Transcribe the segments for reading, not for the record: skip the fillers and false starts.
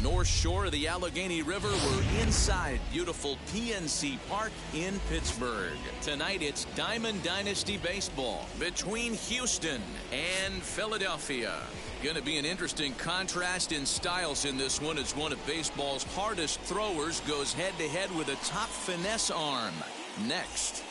North shore of the Allegheny River, we're inside beautiful PNC Park in Pittsburgh. Tonight it's Diamond Dynasty Baseball between Houston and Philadelphia. Going to be an interesting contrast in styles in this one as one of baseball's hardest throwers goes head-to-head with a top finesse arm. Next.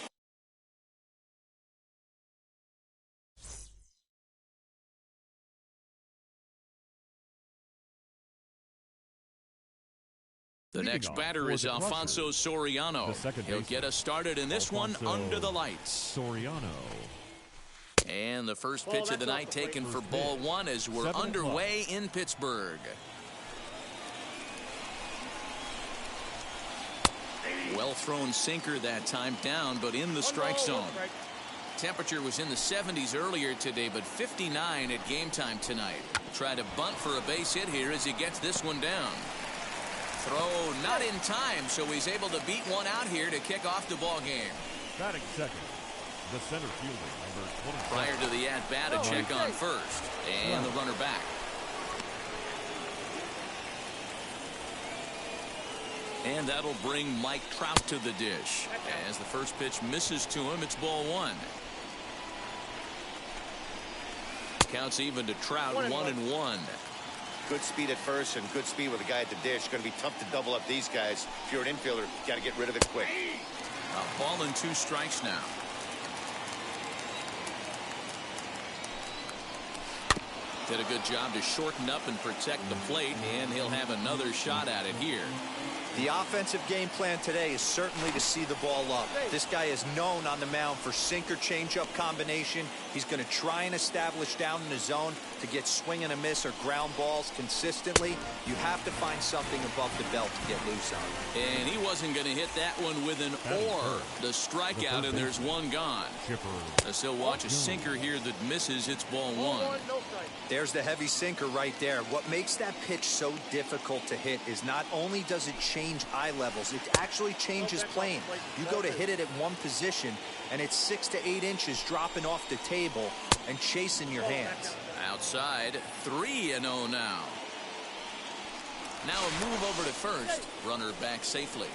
The next batter is Alfonso Soriano. He'll get us started in this one under the lights. Soriano. And the first pitch of the night taken for ball one as we're underway in Pittsburgh. Well thrown sinker that time, down but in the strike zone. Temperature was in the 70s earlier today, but 59 at game time tonight. Try to bunt for a base hit here as he gets this one down. Throw not in time, so he's able to beat one out here to kick off the ball game. Batting second, the center fielder, number 25. Prior to the at-bat, a check on first. And the runner back. And that'll bring Mike Trout to the dish. As the first pitch misses to him, it's ball one. Counts even to Trout, 1-1. Good speed at first and good speed with a guy at the dish. Going to be tough to double up these guys. If you're an infielder, you got to get rid of it quick. A ball and 2 strikes now. Did a good job to shorten up and protect the plate, and he'll have another shot at it here. The offensive game plan today is certainly to see the ball up. This guy is known on the mound for sinker changeup combination. He's going to try and establish down in the zone to get swing and a miss or ground balls consistently. You have to find something above the belt to get loose on. And he wasn't going to hit that one with an or. The strikeout, and there's one gone. As he'll watch a sinker here that misses. It's ball one. There's the heavy sinker right there. What makes that pitch so difficult to hit is not only does it change eye levels, it actually changes plane. You go to hit it at one position, and it's 6 to 8 inches dropping off the table and chasing your hands. Outside, 3-0 now. Now a move over to first. Runner back safely.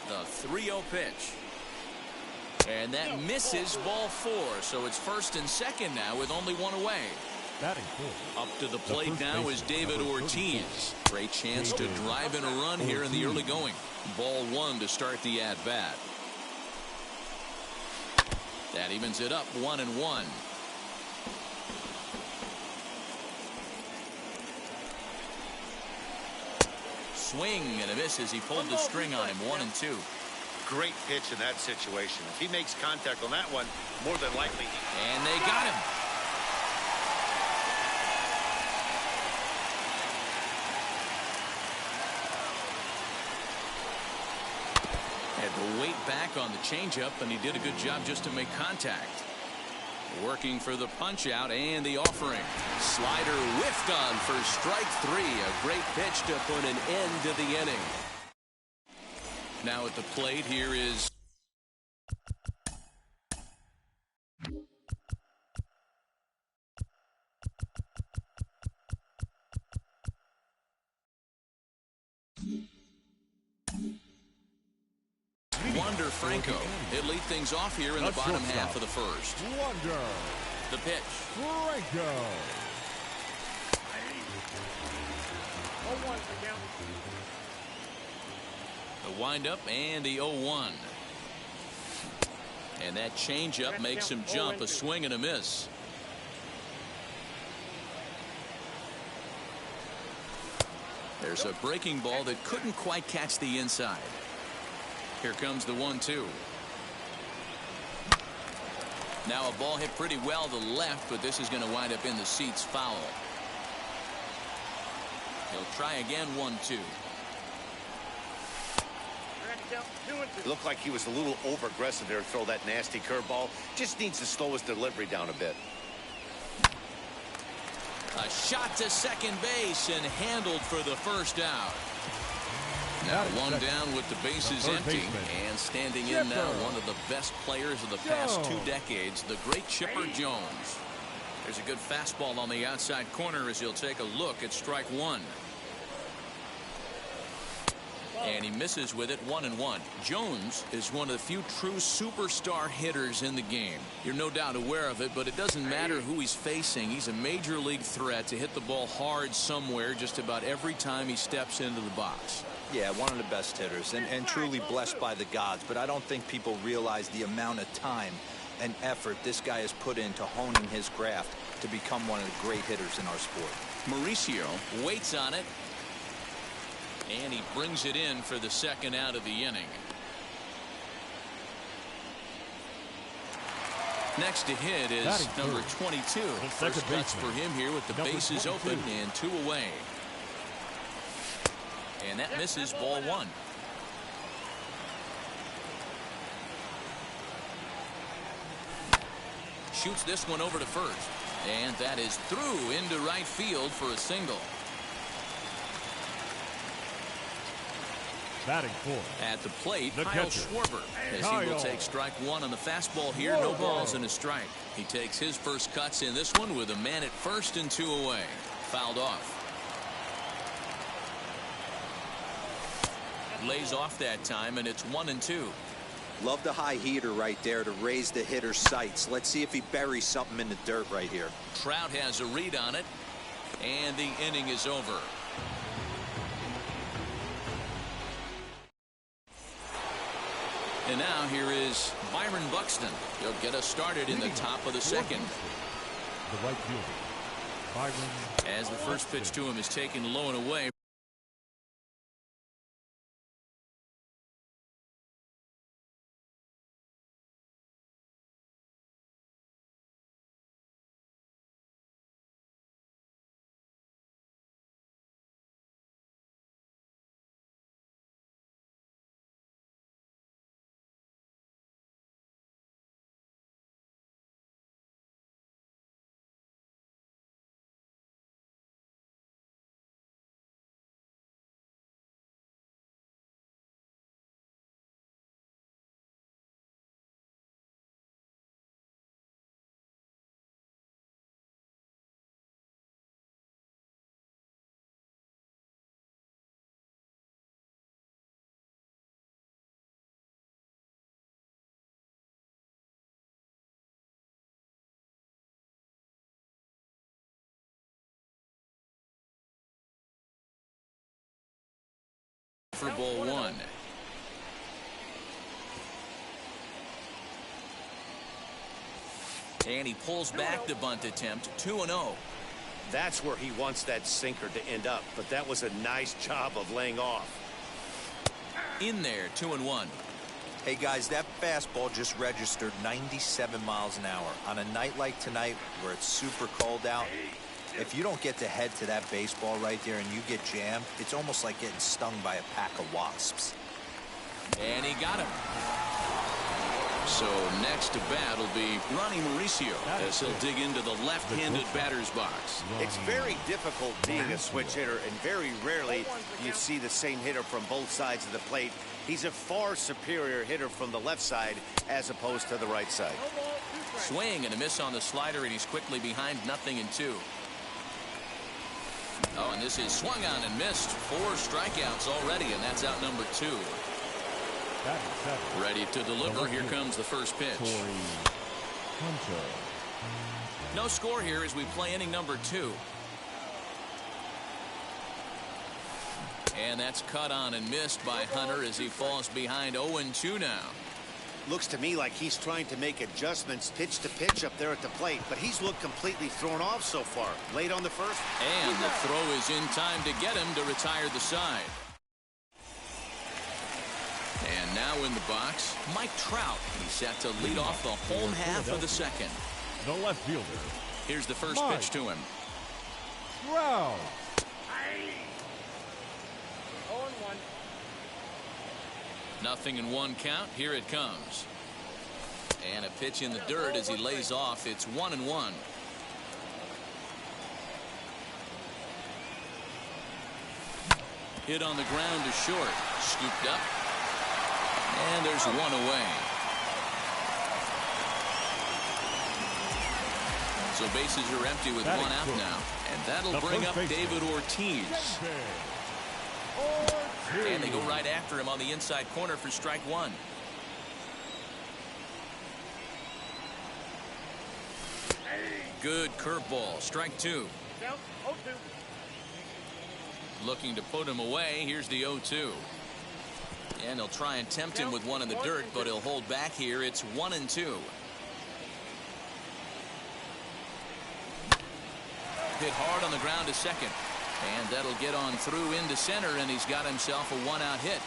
The 3-0 pitch. And that misses, ball 4. So it's first and second now with only one away. Up to the plate now is David Ortiz. Great chance to drive in a run here in the early going. Ball 1 to start the at-bat. That evens it up, 1-1. Swing and a miss as he pulled the string on him, 1-2. Great pitch in that situation. If he makes contact on that one, more than likely. And they got him. Had to wait back on the changeup, and he did a good job just to make contact. Working for the punch out and the offering. Slider whiffed on for strike 3. A great pitch to put an end to the inning. Now at the plate here is Wander Franco. He'll lead things off here in the bottom half of the first. Wander. The pitch. Franco. The windup and the 0-1. And that changeup makes him jump, a swing and a miss. There's a breaking ball that couldn't quite catch the inside. Here comes the 1-2. Now a ball hit pretty well to the left, but this is going to wind up in the seats, foul. He'll try again, 1-2. It looked like he was a little over-aggressive there to throw that nasty curveball. Just needs to slow his delivery down a bit. A shot to second base and handled for the first out. Now one down with the bases empty, and standing in now one of the best players of the past 2 decades, the great Chipper Jones. There's a good fastball on the outside corner as he'll take a look at strike 1. And he misses with it, 1-1. Jones is one of the few true superstar hitters in the game. You're no doubt aware of it, but it doesn't matter who he's facing. He's a major league threat to hit the ball hard somewhere just about every time he steps into the box. Yeah, one of the best hitters and truly blessed by the gods, but I don't think people realize the amount of time and effort this guy has put into honing his craft to become one of the great hitters in our sport. Mauricio waits on it. And he brings it in for the second out of the inning. Next to hit is number 22. First cuts for him here with the bases open and 2 away. And that misses, ball 1. shoots this one over to first. And that is through into right field for a single. Batting fourth. At the plate, The Kyle catcher, Schwarber, as he will take strike one on the fastball here. No balls and a strike. He takes his first cuts in this one with a man at first and 2 away. Fouled off. Lays off that time, and it's 1-2. Love the high heater right there to raise the hitter's sights. Let's see if he buries something in the dirt right here. Trout has a read on it, and the inning is over. And now here is Byron Buxton. He'll get us started in the top of the second. The right fielder, Byron. As the first pitch to him is taken low and away. For ball one. And he pulls back the bunt attempt. 2-0. That's where he wants that sinker to end up, but that was a nice job of laying off. In there, 2-1. Hey guys, that fastball just registered 97 miles an hour. On a night like tonight where it's super cold out, if you don't get to head to that baseball right there and you get jammed, it's almost like getting stung by a pack of wasps. And he got him. So next to bat will be Ronnie Mauricio as he'll dig into the left-handed batter's box. It's very difficult being a switch hitter, and very rarely you see the same hitter from both sides of the plate. He's a far superior hitter from the left side as opposed to the right side. Swing and a miss on the slider, and he's quickly behind 0-2. Oh, and this is swung on and missed. 4 strikeouts already, and that's out number 2. Ready to deliver. Here comes the first pitch. No score here as we play inning number 2. And that's cut on and missed by Hunter as he falls behind 0-2 now. Looks to me like he's trying to make adjustments pitch to pitch up there at the plate, but he's looked completely thrown off so far. Late on the first. And the throw is in time to get him to retire the side. And now in the box, Mike Trout. He's set to lead off the home half of the second. The left fielder. Here's the first pitch to him. Trout. 0-1 count. Here it comes. And a pitch in the dirt as he lays off. It's 1-1. Hit on the ground to short. Scooped up. And there's 1 away. So bases are empty with 1 out now. And that'll bring up David Ortiz. And they go right after him on the inside corner for strike 1. Good curveball. Strike 2. Looking to put him away. Here's the 0-2. And he'll try and tempt him with 1 in the dirt, but he'll hold back here. It's 1-2. Hit hard on the ground to second. And that'll get on through into center, and he's got himself a 1-out hit.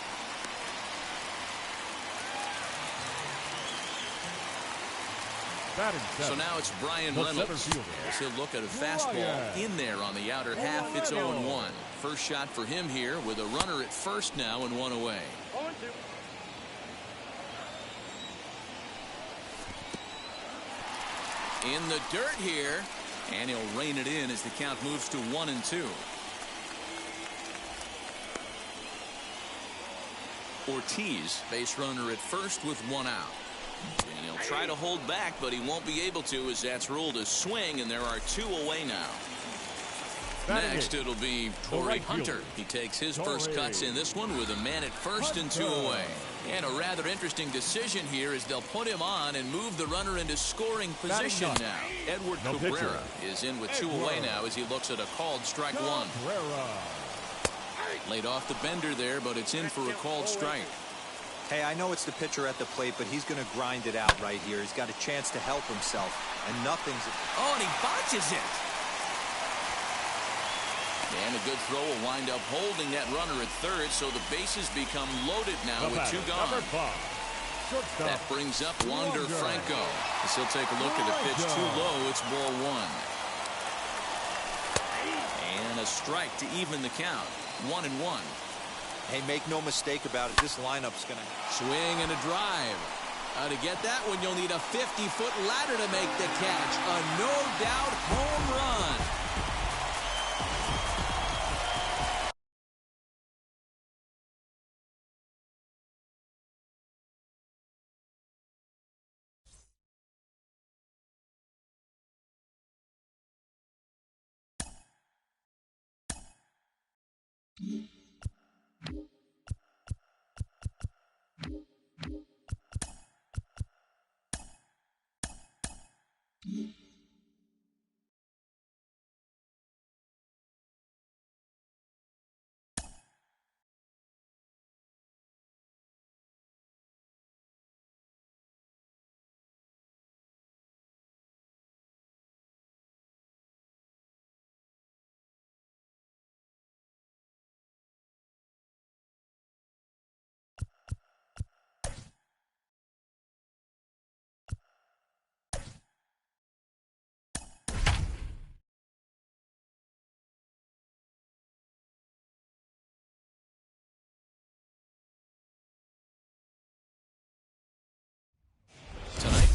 So now it's Brian Reynolds. As he'll look at a fastball in there on the outer half. It's 0-1. First shot for him here with a runner at first now and 1 away. in the dirt here, and he'll rein it in as the count moves to 1-2. Ortiz, base runner at first with one out. And he'll try to hold back, but he won't be able to, as that's ruled a swing, and there are two away now. Next, it'll be Torrey Hunter. He takes his first cuts in this one with a man at first and two away. And a rather interesting decision here is they'll put him on and move the runner into scoring position now. Edward Cabrera is in with two away now as he looks at a called strike one. Laid off the bender there, but it's in for a called strike. Hey, I know it's the pitcher at the plate, but he's going to grind it out right here. He's got a chance to help himself, and nothing's... Oh, and he botches it. And a good throw will wind up holding that runner at third, so the bases become loaded now with two gone. That brings up Wander Franco. As he'll take a look at a pitch too low. It's ball one. And a strike to even the count. 1-1. Hey, make no mistake about it. This lineup's going to... Swing and a drive. To get that one, you'll need a 50-foot ladder to make the catch. A no-doubt home run.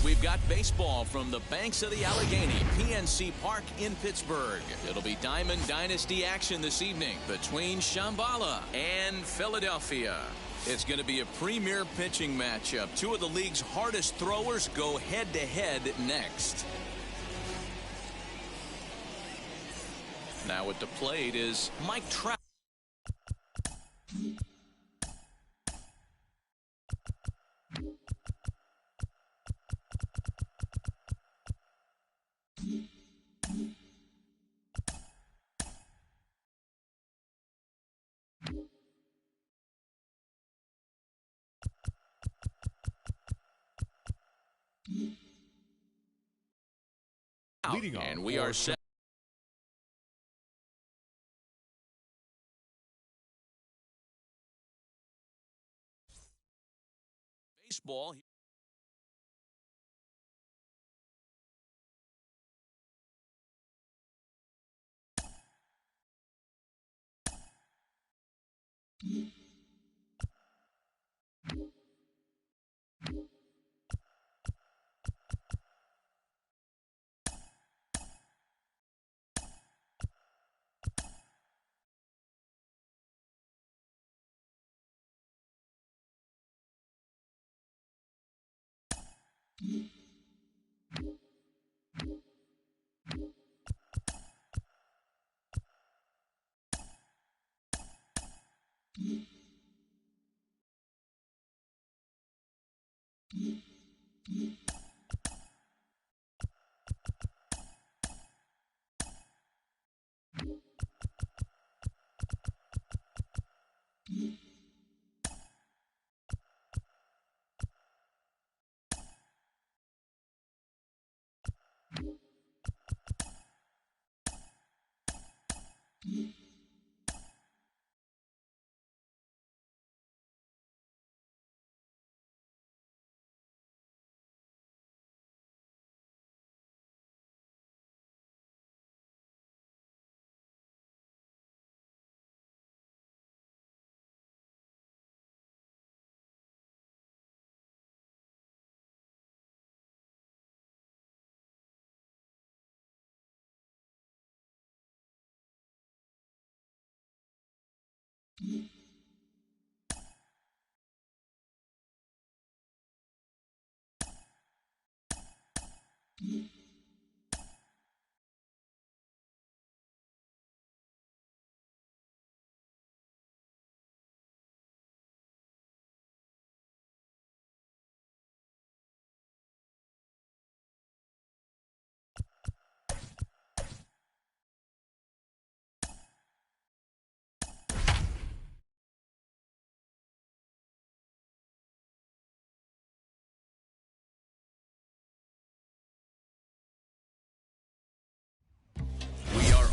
We've got baseball from the banks of the Allegheny, PNC Park in Pittsburgh. It'll be Diamond Dynasty action this evening between Shambhala and Philadelphia. It's going to be a premier pitching matchup. Two of the league's hardest throwers go head-to-head next. Now at the plate is Mike Trout. And we are set. Baseball.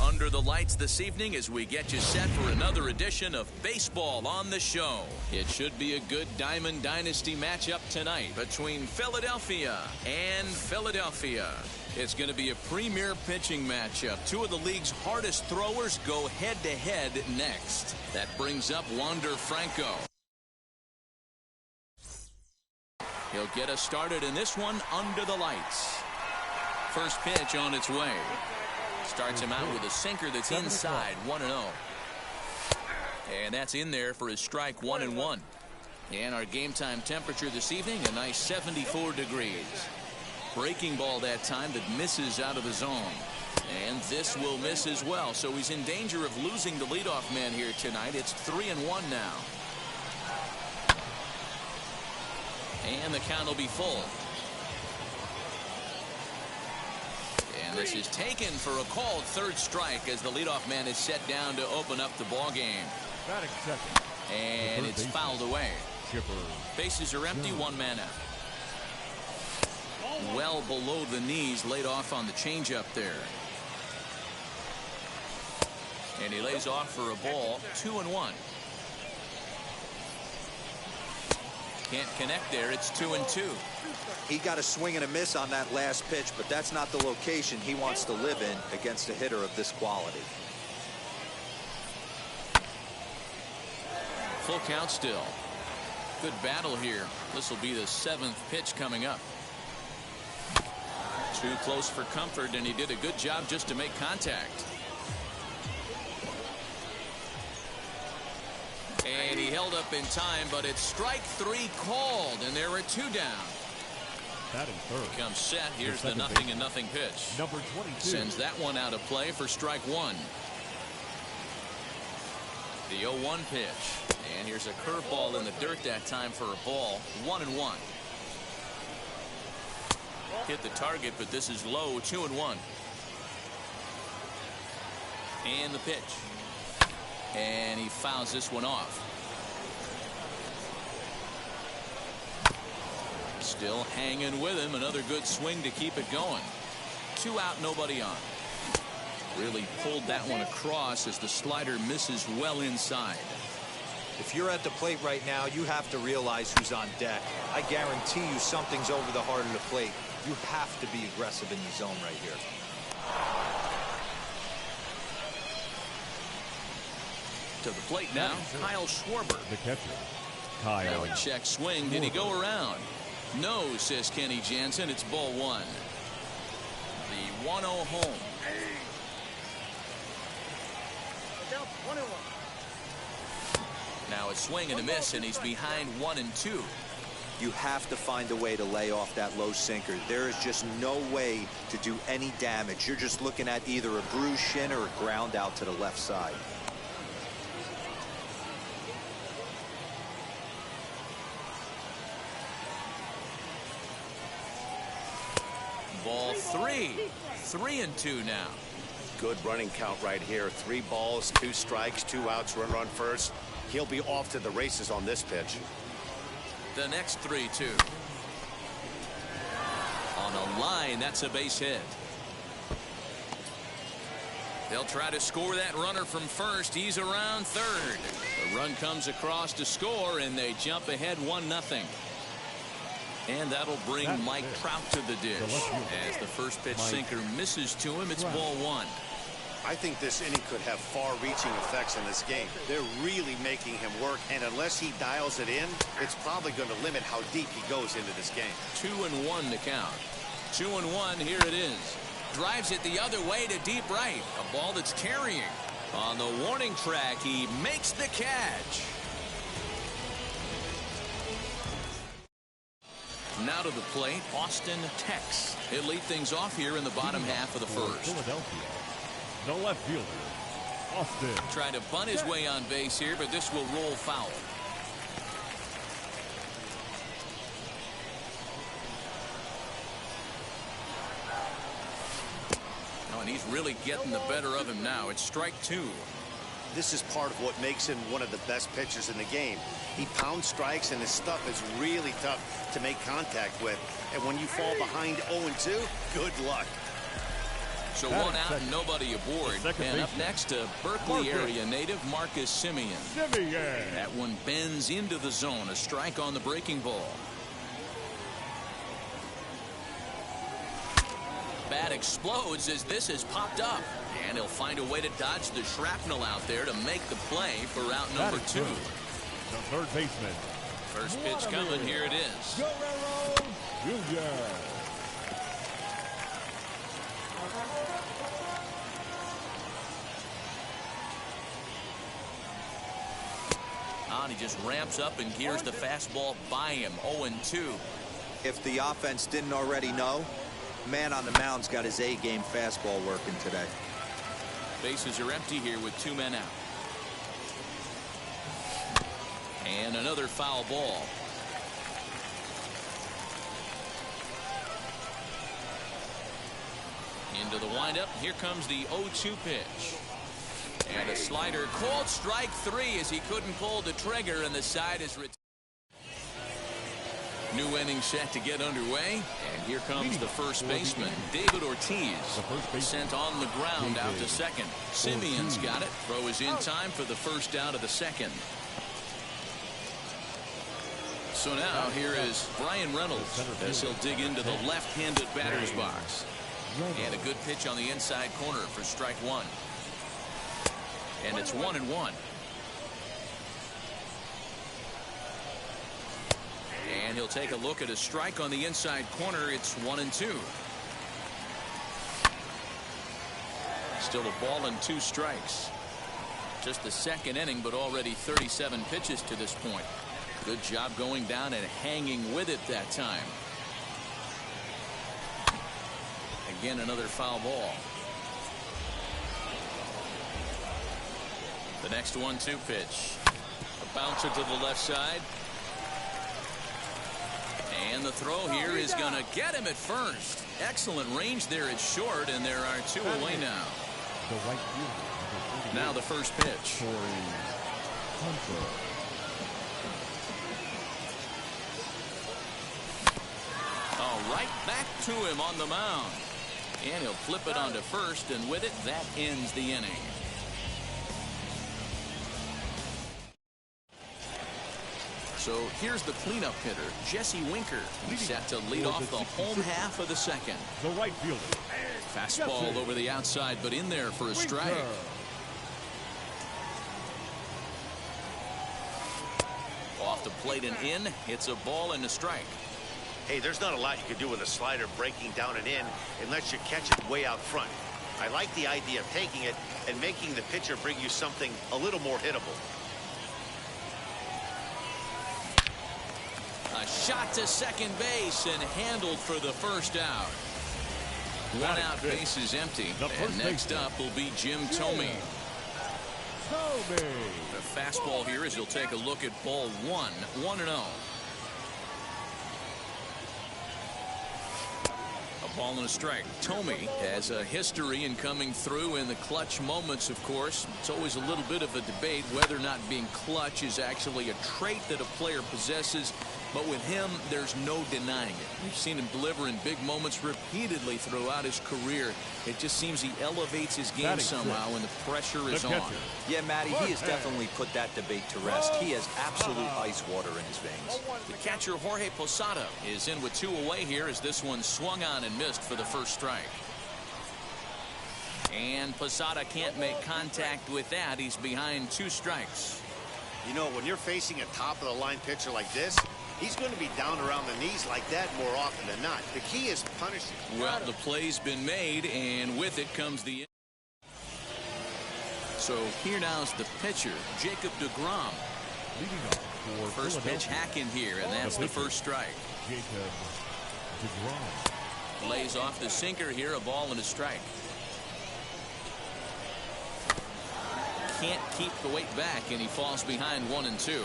Under the lights this evening as we get you set for another edition of Baseball on the Show. It should be a good Diamond Dynasty matchup tonight between Philadelphia and Philadelphia. It's going to be a premier pitching matchup. Two of the league's hardest throwers go head-to-head next. That brings up Wander Franco. He'll get us started in this one under the lights. First pitch on its way. Starts him out with a sinker that's inside, 1-0. And that's in there for his strike, 1-1. And our game time temperature this evening, a nice 74 degrees. Breaking ball that time that misses out of the zone. And this will miss as well. So he's in danger of losing the leadoff man here tonight. It's 3-1 now. And the count will be full. And this is taken for a called third strike as the leadoff man is set down to open up the ball game. Batting second. And it's fouled away. Chipper. Bases are empty, one man out. Well below the knees, laid off on the changeup there. And he lays off for a ball, 2-1. Can't connect there. It's 2-2. He got a swing and a miss on that last pitch, but that's not the location he wants to live in against a hitter of this quality. Full count still. Good battle here. This will be the 7th pitch coming up. Too close for comfort, and he did a good job just to make contact. And he held up in time, but it's strike 3 called, and there are 2 down. Batting third. Comes set. Here's the 0-0 pitch. Number 22. Sends that one out of play for strike 1. The 0-1 pitch. And here's a curveball in the dirt that time for a ball. 1-1. Hit the target, but this is low. 2-1. And the pitch. And he fouls this one off. Still hanging with him. Another good swing to keep it going. 2 out, nobody on. Really pulled that one across as the slider misses well inside. If you're at the plate right now, you have to realize who's on deck. I guarantee you something's over the heart of the plate. You have to be aggressive in the zone right here. To the plate now, Kyle Schwarber. The catcher, Now Kyle. a check swing. Did he go around? No, says Kenny Jansen. It's ball 1. The 1-0 home. Now a swing and a miss, and he's behind 1-2. You have to find a way to lay off that low sinker. There is just no way to do any damage. You're just looking at either a bruised shin or a ground out to the left side. Ball 3. 3-2 now. Good running count right here. 3 balls, 2 strikes, 2 outs, runner on first. He'll be off to the races on this pitch. The next 3-2. On a line, that's a base hit. They'll try to score that runner from first. He's around third. The run comes across to score, and they jump ahead 1-0. And that'll bring Mike Trout to the dish. As the first pitch sinker misses to him, it's ball 1. I think this inning could have far-reaching effects in this game. They're really making him work, and unless he dials it in, it's probably going to limit how deep he goes into this game. 2-1 to count. 2-1, here it is. Drives it the other way to deep right. A ball that's carrying. On the warning track, he makes the catch. Now to the plate, Austin Tex. He'll lead things off here in the bottom half of the first. Philadelphia, the left fielder, Austin. Trying to bunt his way on base here, but this will roll foul. Oh, and he's really getting the better of him now. It's strike two. This is part of what makes him one of the best pitchers in the game. He pounds strikes, and his stuff is really tough to make contact with. And when you fall behind 0-2, good luck. So one out and nobody aboard. And up next, a Berkeley area native, Marcus Semien. That one bends into the zone. A strike on the breaking ball. Bat explodes as this has popped up. And he'll find a way to dodge the shrapnel out there to make the play for route number two. The third baseman. First pitch coming. Here it is. Guerrero Jr. And he just ramps up and gears the fastball by him. 0-2. If the offense didn't already know, man on the mound's got his A-game fastball working today. Bases are empty here with two men out. And another foul ball. Into the windup. Here comes the 0-2 pitch. And a slider called strike three as he couldn't pull the trigger, and the side is retired. New inning set to get underway, and here comes the first baseman, David Ortiz, sent on the ground out to second. Simeon's got it. Throw is in time for the first out of the second. So now here is Brian Reynolds as he'll dig into the left-handed batter's box. And a good pitch on the inside corner for strike one. And it's 1-1. And he'll take a look at a strike on the inside corner. It's 1-2. Still a ball and two strikes. Just the second inning, but already 37 pitches to this point. Good job going down and hanging with it that time. Again, another foul ball. The next 1-2 pitch. A bouncer to the left side. And the throw here is going to get him at first. Excellent range there at short, and there are two away now. Now the first pitch. All right, back to him on the mound. And he'll flip it onto first, and with it, that ends the inning. So here's the cleanup hitter, Jesse Winker. He's set to lead off the home half of the second. The right fielder. Fastball over the outside, but in there for a strike. Off the plate and in. It's a ball and a strike. Hey, there's not a lot you can do with a slider breaking down and in unless you catch it way out front. I like the idea of taking it and making the pitcher bring you something a little more hittable. A shot to second base and handled for the first out. One out, base is empty. And next up will be Jim Thome. The fastball here as he'll take a look at ball one. 1-0. Ball and a strike. Thome has a history in coming through in the clutch moments, of course. It's always a little bit of a debate whether or not being clutch is actually a trait that a player possesses. But with him, there's no denying it. We've seen him deliver in big moments repeatedly throughout his career. It just seems he elevates his game somehow when the pressure is on. Yeah, Matty, he has definitely put that debate to rest. He has absolute ice water in his veins. The catcher, Jorge Posada, is in with two away here as this one swung on and missed for the first strike. And Posada can't make contact with that. He's behind two strikes. You know, when you're facing a top-of-the-line pitcher like this, he's going to be down around the knees like that more often than not. The key is punishing. Well, the play's been made, and with it comes the... So here now is the pitcher, Jacob deGrom. Leading off for First pitch Philadelphia, hack in here, and that's the first strike. Jacob deGrom. Lays off the sinker here, a ball and a strike. Can't keep the weight back, and he falls behind 1-2.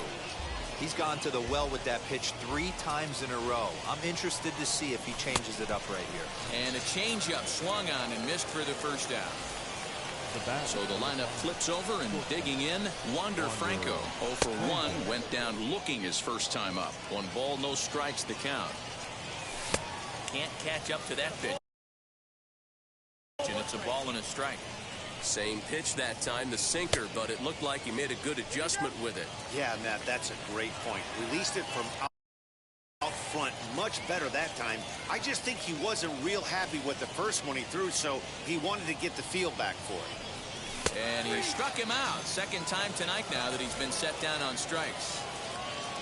He's gone to the well with that pitch 3 times in a row. I'm interested to see if he changes it up right here. And a changeup swung on and missed for the first down. So the lineup flips over, and digging in, Wander Franco. 0 for 1, went down looking his first time up. 1 ball, no strikes, the count. Can't catch up to that pitch. And it's a ball and a strike. Same pitch that time, the sinker, but it looked like he made a good adjustment with it. Yeah, Matt, that's a great point. Released it from out front much better that time. I just think he wasn't real happy with the first one he threw, so he wanted to get the feel back for it. And he struck him out. Second time tonight now that he's been set down on strikes.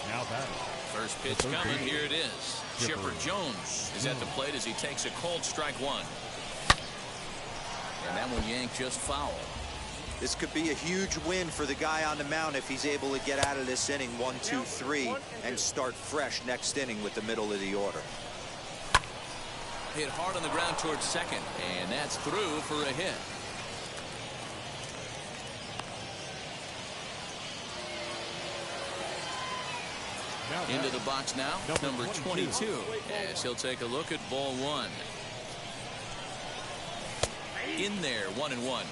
Now batting. First pitch coming. Here it is. Chipper Jones is at the plate as he takes a cold strike 1. And that one yanked just foul. This could be a huge win for the guy on the mound if he's able to get out of this inning 1, 2, 3 and start fresh next inning with the middle of the order. Hit hard on the ground towards second, and that's through for a hit. Into the box now, number 22, as he'll take a look at ball 1. In there, 1-1.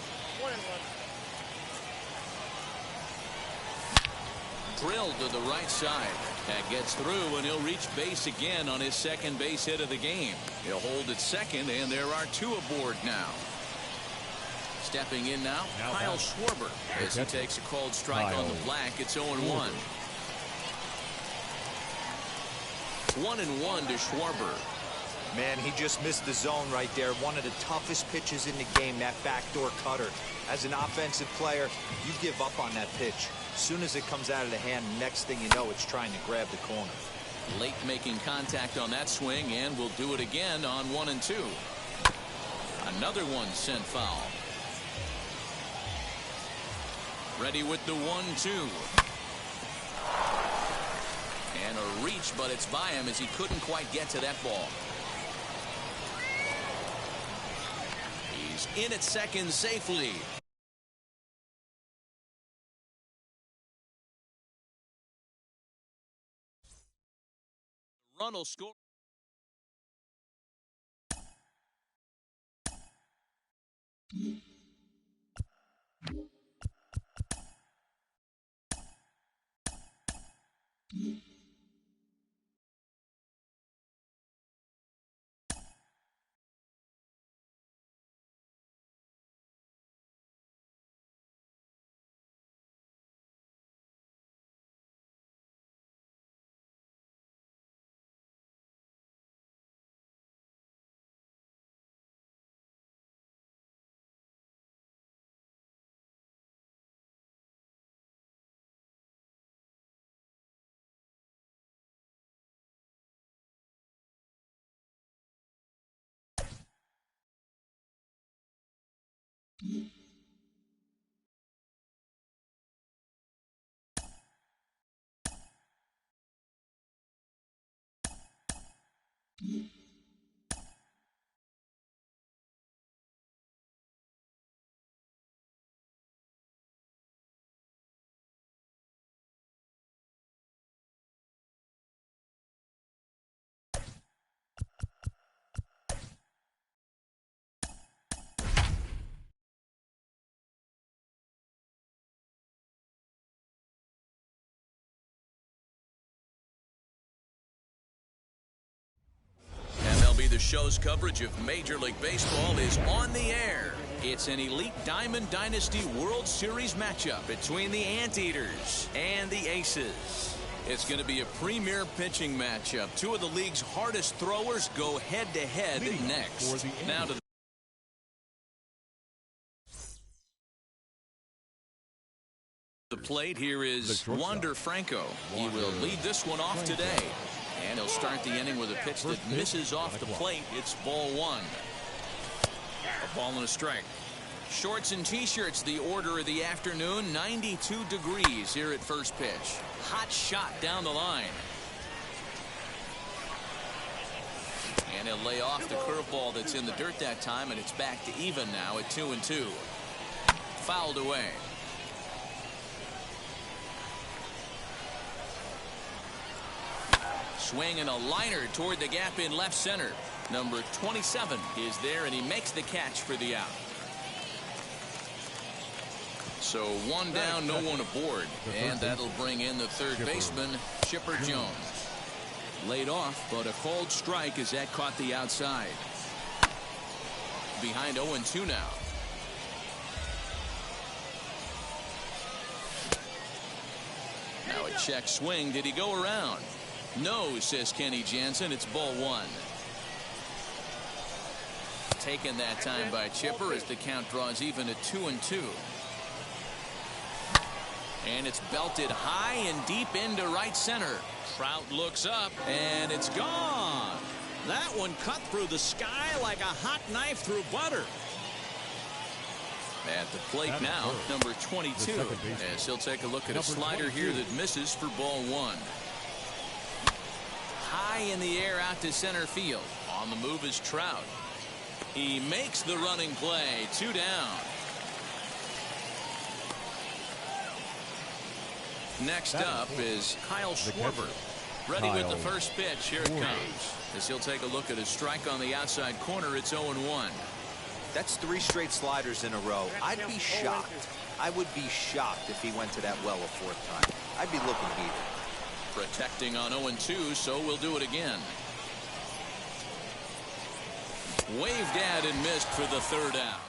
Drilled to the right side. That gets through, and he'll reach base again on his second base hit of the game. He'll hold at second, and there are 2 aboard now. Stepping in now, Kyle Schwarber, as he takes a cold strike on the black. It's 0-1. 1-1 to Schwarber. Man, he just missed the zone right there. One of the toughest pitches in the game, that backdoor cutter. As an offensive player, you give up on that pitch. As soon as it comes out of the hand, next thing you know, it's trying to grab the corner. Late making contact on that swing, and will do it again on 1-2. Another one sent foul. Ready with the 1-2. And a reach, but it's by him as he couldn't quite get to that ball. He's in at second safely. The run will score. The show's coverage of Major League Baseball is on the air. It's an elite Diamond Dynasty World Series matchup between the Anteaters and the Aces. It's going to be a premier pitching matchup. 2 of the league's hardest throwers go head-to-head next. Now to the plate, here is Wander Franco. He will lead this one off today. And he'll start the inning with a pitch that misses off the plate. It's ball 1. A ball and a strike. Shorts and t-shirts, the order of the afternoon. 92 degrees here at first pitch. Hot shot down the line. And he'll lay off the curveball that's in the dirt that time, and it's back to even now at 2-2. Fouled away. Swing and a liner toward the gap in left center. Number 27 is there, and he makes the catch for the out. So one down, no one aboard, and that'll bring in the third baseman, Chipper Jones. Laid off, but a called strike as that caught the outside. Behind 0-2 now. Now a check swing. Did he go around? No, says Kenny Jansen. It's ball one. Taken that time by Chipper as the count draws even at 2-2. And it's belted high and deep into right center. Trout looks up, and it's gone. That one cut through the sky like a hot knife through butter. At the plate now, number 22, as he'll take a look at a slider here that misses for ball one. High in the air out to center field. On the move is Trout. He makes the running play. 2 down. Next up is Kyle Schwarber. Ready with the first pitch. Here it comes. As he'll take a look at a strike on the outside corner. It's 0-1. That's 3 straight sliders in a row. I'd be shocked. I would be shocked if he went to that well a 4th time. I'd be looking heated. Protecting on 0-2, so we'll do it again. Waved at and missed for the third out.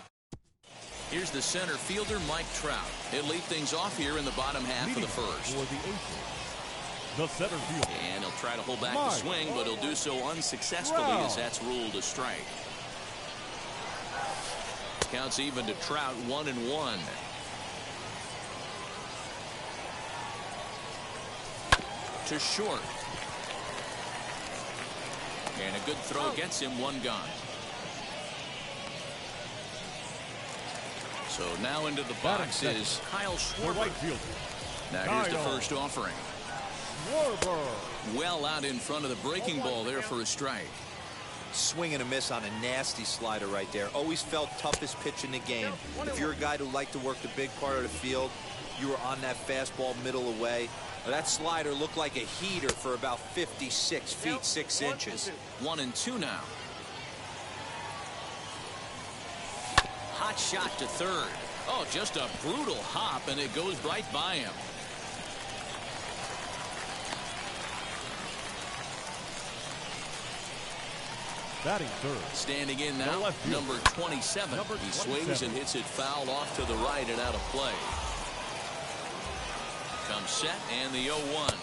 Here's the center fielder, Mike Trout. He'll lead things off here in the bottom half of the first. For the Aces, the center fielder. And he'll try to hold back the swing, but he'll do so unsuccessfully as that's ruled a strike. Counts even to Trout, 1-1. To short. And a good throw gets him, 1 gone. So now into the box is Kyle Schwarber. Now here's the first offering. Well out in front of the breaking ball there for a strike. Swing and a miss on a nasty slider right there. Always felt toughest pitch in the game. If you're a guy who liked to work the big part of the field, you were on that fastball middle away. That slider looked like a heater for about 56 feet 6 inches. 1-2 now. Hot shot to third. Oh, just a brutal hop, and it goes right by him. Batting third. Standing in now, number 27. He swings and hits it foul off to the right and out of play. Comes set and the 0-1.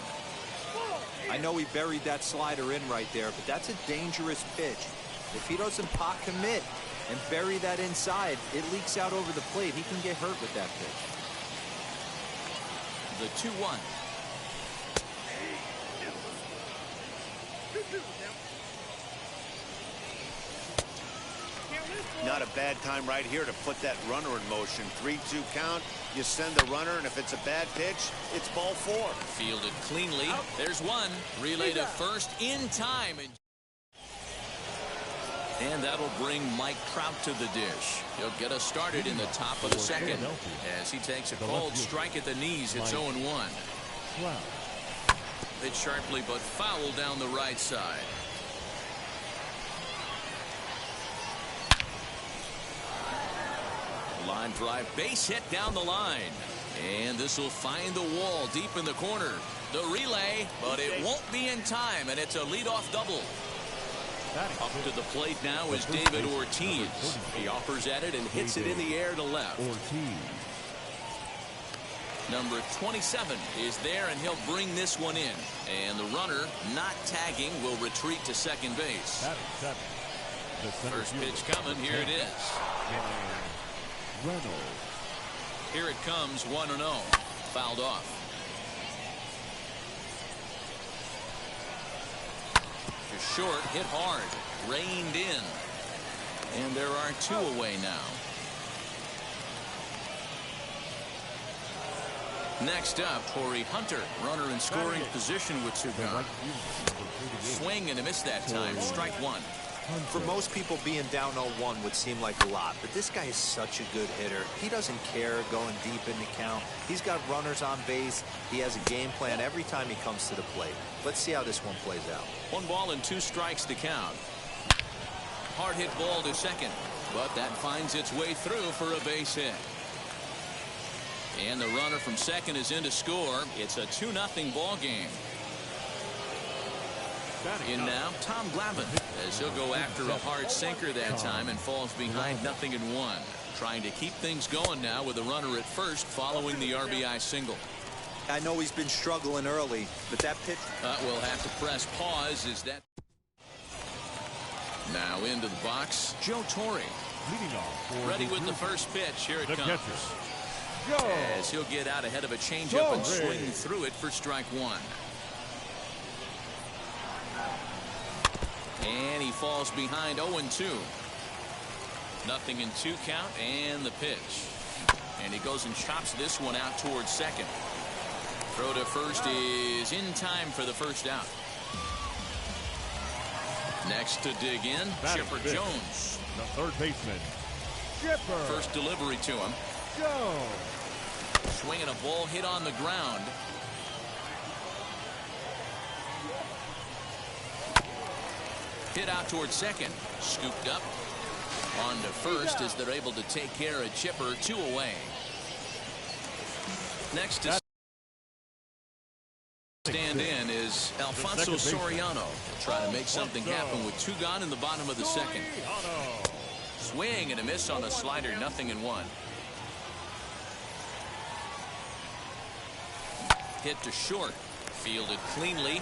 I know he buried that slider in right there, but that's a dangerous pitch. If he doesn't pot commit and bury that inside, it leaks out over the plate. He can get hurt with that pitch. The 2-1. Not a bad time right here to put that runner in motion. 3-2 count. You send the runner, and if it's a bad pitch, it's ball 4. Fielded cleanly. There's one. Relay to first in time. And that'll bring Mike Trout to the dish. He'll get us started in the top of the second as he takes a called strike at the knees. It's 0-1. Hit sharply but foul down the right side. Line drive, base hit down the line. And this will find the wall deep in the corner. The relay, but it won't be in time, and it's a leadoff double. Up to the plate now is David Ortiz. He offers at it and hits it in the air to left. Number 27 is there, and he'll bring this one in. And the runner, not tagging, will retreat to second base. First pitch coming. Here it is. Here it comes, 1-0. Fouled off. To short, hit hard, reined in. And there are 2 away now. Next up, Torrey Hunter, runner in scoring position with two gone. Swing and a miss that time. Strike one. For most people, being down 0-1 would seem like a lot, but this guy is such a good hitter. He doesn't care going deep in the count. He's got runners on base. He has a game plan every time he comes to the plate. Let's see how this one plays out. 1 ball and 2 strikes to count. Hard hit ball to second, but that finds its way through for a base hit. And the runner from second is in to score. It's a 2-0 ball game. In now, Tom Glavine, as he'll go after a hard sinker that time and falls behind 0-1. Trying to keep things going now with a runner at first following the RBI single. I know he's been struggling early, but that pitch... We'll have to press pause as that... Now into the box, Joe Torre. Leading off for Ready with the first pitch. Here it comes. Catcher. Go. As he'll get out ahead of a changeup and swing through it for strike one. And he falls behind 0-2. 0-2 count and the pitch. And he goes and chops this one out towards second. Throw to first is in time for the first out. Next to dig in, Chipper Jones. The third baseman, Chipper. First delivery to him. Jones. Swinging a ball hit on the ground. Hit out towards second. Scooped up. On to first as they're able to take care of Chipper. 2 away. Next to stand in is Alfonso Soriano. Trying to make something happen with 2 gone in the bottom of the second. Swing and a miss on a slider. 0-1. Hit to short. Fielded cleanly.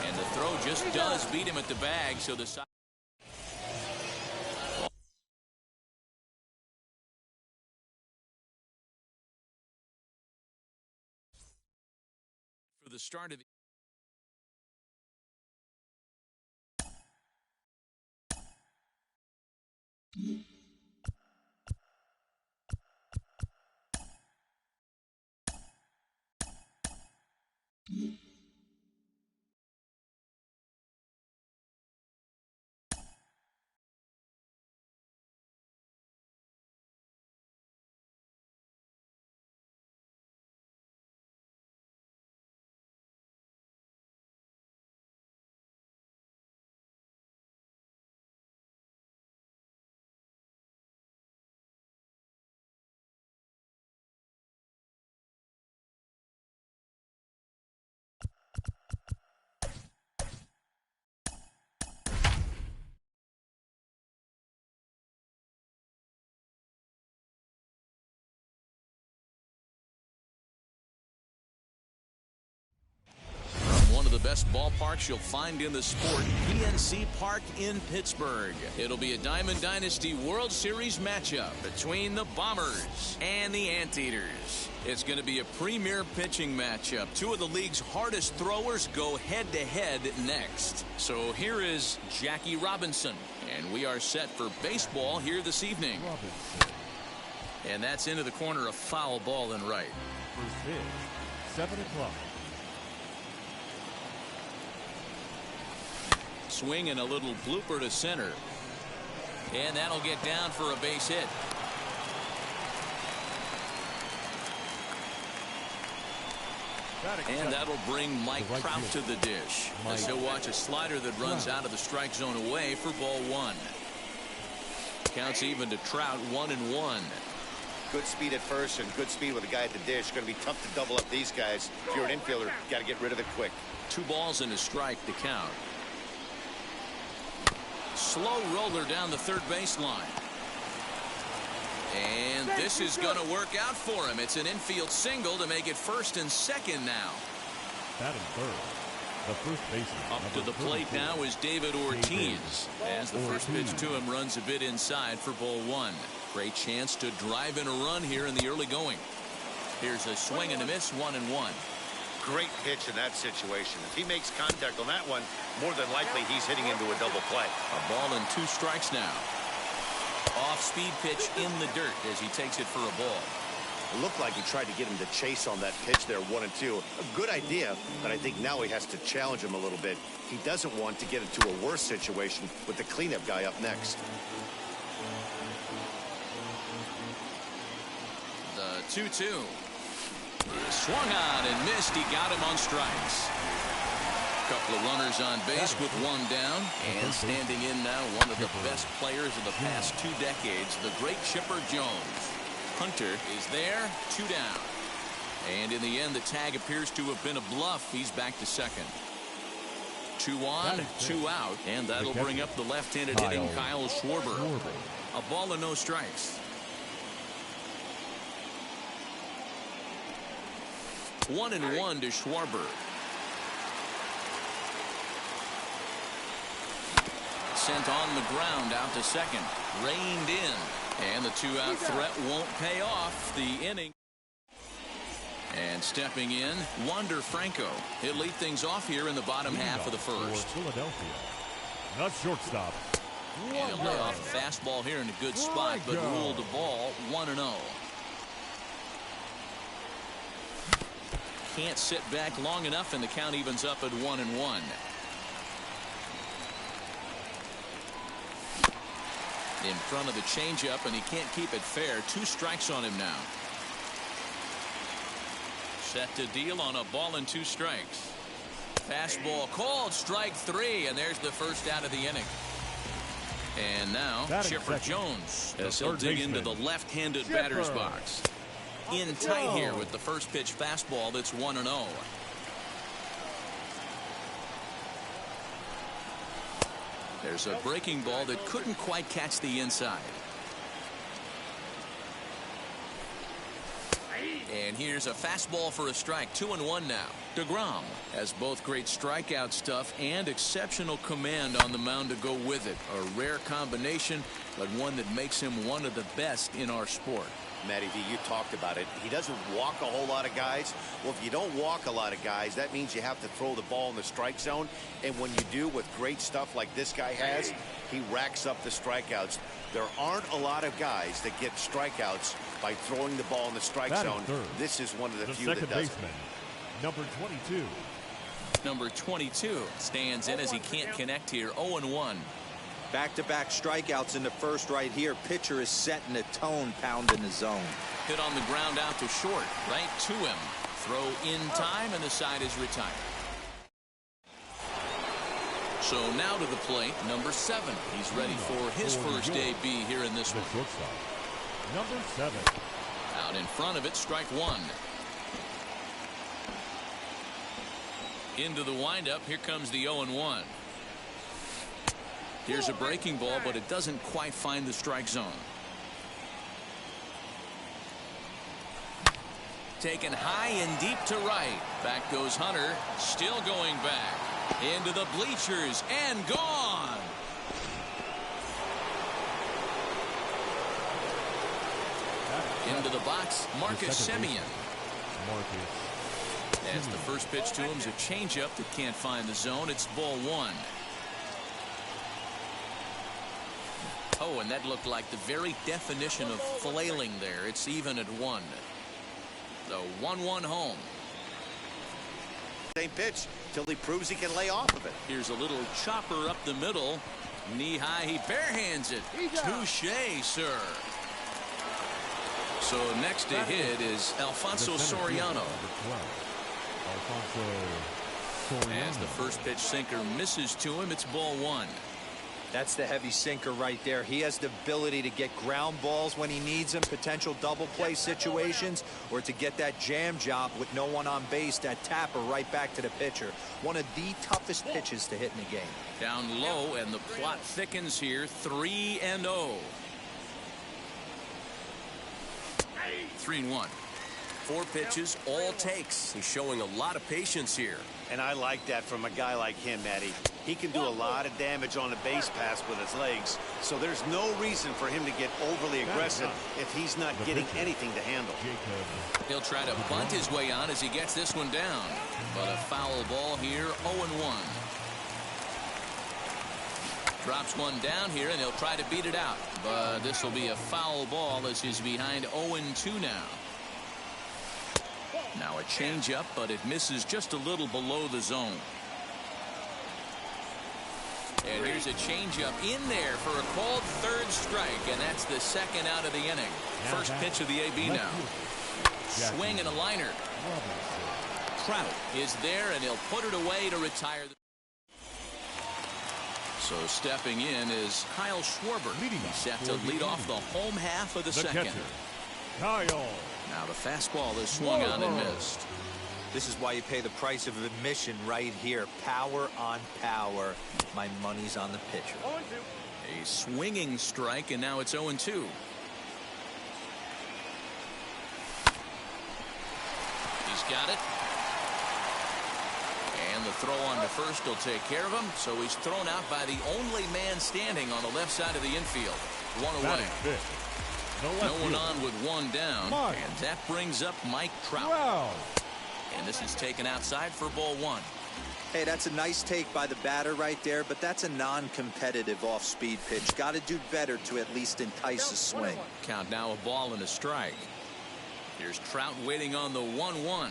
And the throw just does beat him at the bag, so the side for the start of the best ballparks you'll find in the sport, PNC Park in Pittsburgh. It'll be a Diamond Dynasty World Series matchup between the Bombers and the Anteaters. It's going to be a premier pitching matchup. 2 of the league's hardest throwers go head-to-head next. So here is Jackie Robinson, and we are set for baseball here this evening. And that's into the corner, a foul ball and right. First pitch, 7 o'clock. Swing and a little blooper to center. And that'll get down for a base hit. And that'll bring Mike Trout to the dish. As he'll watch a slider that runs out of the strike zone away for ball 1. Counts even to Trout, 1-1. Good speed at first and good speed with a guy at the dish. Going to be tough to double up these guys. If you're an infielder, got to get rid of it quick. 2 balls and a strike to count. Slow roller down the third baseline. And this is going to work out for him. It's an infield single to make it first and second now. Batting third, the first baseman. Up to the plate now is David Ortiz. As the first pitch to him runs a bit inside for ball 1. Great chance to drive in a run here in the early going. Here's a swing and a miss, 1-1. Great pitch in that situation. If he makes contact on that one, more than likely he's hitting into a double play. A ball and 2 strikes now. Off-speed pitch in the dirt as he takes it for a ball. It looked like he tried to get him to chase on that pitch there, 1-2. A good idea, but I think now he has to challenge him a little bit. He doesn't want to get into a worse situation with the cleanup guy up next. The 2-2. Swung on and missed. He got him on strikes. Couple of runners on base with one down, and standing in now one of the best players of the past 2 decades, the great Chipper Jones. Hunter is there, 2 down, and in the end the tag appears to have been a bluff. He's back to second. 2 on, 2 out, and that'll bring up the left-handed hitting Kyle Schwarber. A ball and no strikes. 1-1 to Schwarber. Sent on the ground out to second. Reined in. And the 2-out threat won't pay off the inning. And stepping in, Wander Franco. He'll lead things off here in the bottom half of the first. Philadelphia. Not shortstop. And he'll lay off a fastball here in a good spot, but ruled the ball 1-0. Can't sit back long enough, and the count evens up at 1-1. In front of the changeup, and he can't keep it fair. 2 strikes on him now. Set to deal on a ball and 2 strikes. Fastball called, strike 3, and there's the first out of the inning. And now Chipper Jones as he'll dig into the left-handed batter's box. In tight here with the first pitch fastball that's 1-0. There's a breaking ball that couldn't quite catch the inside. And here's a fastball for a strike. 2-1 now. DeGrom has both great strikeout stuff and exceptional command on the mound to go with it. A rare combination, but one that makes him one of the best in our sport. Matty V, you talked about it. He doesn't walk a whole lot of guys. Well, if you don't walk a lot of guys, that means you have to throw the ball in the strike zone. And when you do, with great stuff like this guy has, he racks up the strikeouts. There aren't a lot of guys that get strikeouts by throwing the ball in the strike zone. This is one of the few that does it. Number 22. Number 22 stands in as he can't connect here. 0-1. Back-to-back strikeouts in the first right here. Pitcher is setting the tone, pounding the zone. Hit on the ground out to short. Right to him. Throw in time, and the side is retired. So now to the plate, number 7. He's ready for his first AB here in this one. Number 7. Out in front of it, strike 1. Into the windup, here comes the 0-1. Here's a breaking ball, but it doesn't quite find the strike zone. Taken high and deep to right. Back goes Hunter, still going back. Into the bleachers and gone. Into the box, Marcus Semien. As the first pitch to him is a changeup that can't find the zone. It's ball 1. Oh, and that looked like the very definition of flailing there. It's even at 1. The 1-1 home. Same pitch till he proves he can lay off of it. Here's a little chopper up the middle. Knee high, he barehands it. Touché, sir. So next to hit is Alfonso Soriano. As the first pitch sinker misses to him, it's ball 1. That's the heavy sinker right there. He has the ability to get ground balls when he needs them, potential double play situations, or to get that jam job with no one on base, that tapper right back to the pitcher. One of the toughest pitches to hit in the game. Down low, and the plot thickens here. 3-0. 3-1. 4 pitches, all takes. He's showing a lot of patience here. And I like that from a guy like him, Matty. He can do a lot of damage on a base pass with his legs, so there's no reason for him to get overly aggressive if he's not getting anything to handle. He'll try to bunt his way on as he gets this one down. But a foul ball here, 0-1. Drops one down here, and he'll try to beat it out. But this will be a foul ball as he's behind 0-2 now. Now a changeup, but it misses just a little below the zone. And here's a changeup in there for a called third strike, and that's the second out of the inning. First pitch of the AB now. Swing and a liner. Trout is there, and he'll put it away to retire. So stepping in is Kyle Schwarber. He's set to lead off the home half of the second. Catcher, Kyle. Now the fastball is swung on and missed. This is why you pay the price of admission right here. Power on power. My money's on the pitcher. A swinging strike, and now it's 0-2. He's got it. And the throw on to first will take care of him. So he's thrown out by the only man standing on the left side of the infield. One away. No one on with one down. And that brings up Mike Trout. Wow. And this is taken outside for ball one. Hey, that's a nice take by the batter right there, but that's a non-competitive off-speed pitch. Got to do better to at least entice a swing. Count now, a ball and a strike. Here's Trout waiting on the 1-1.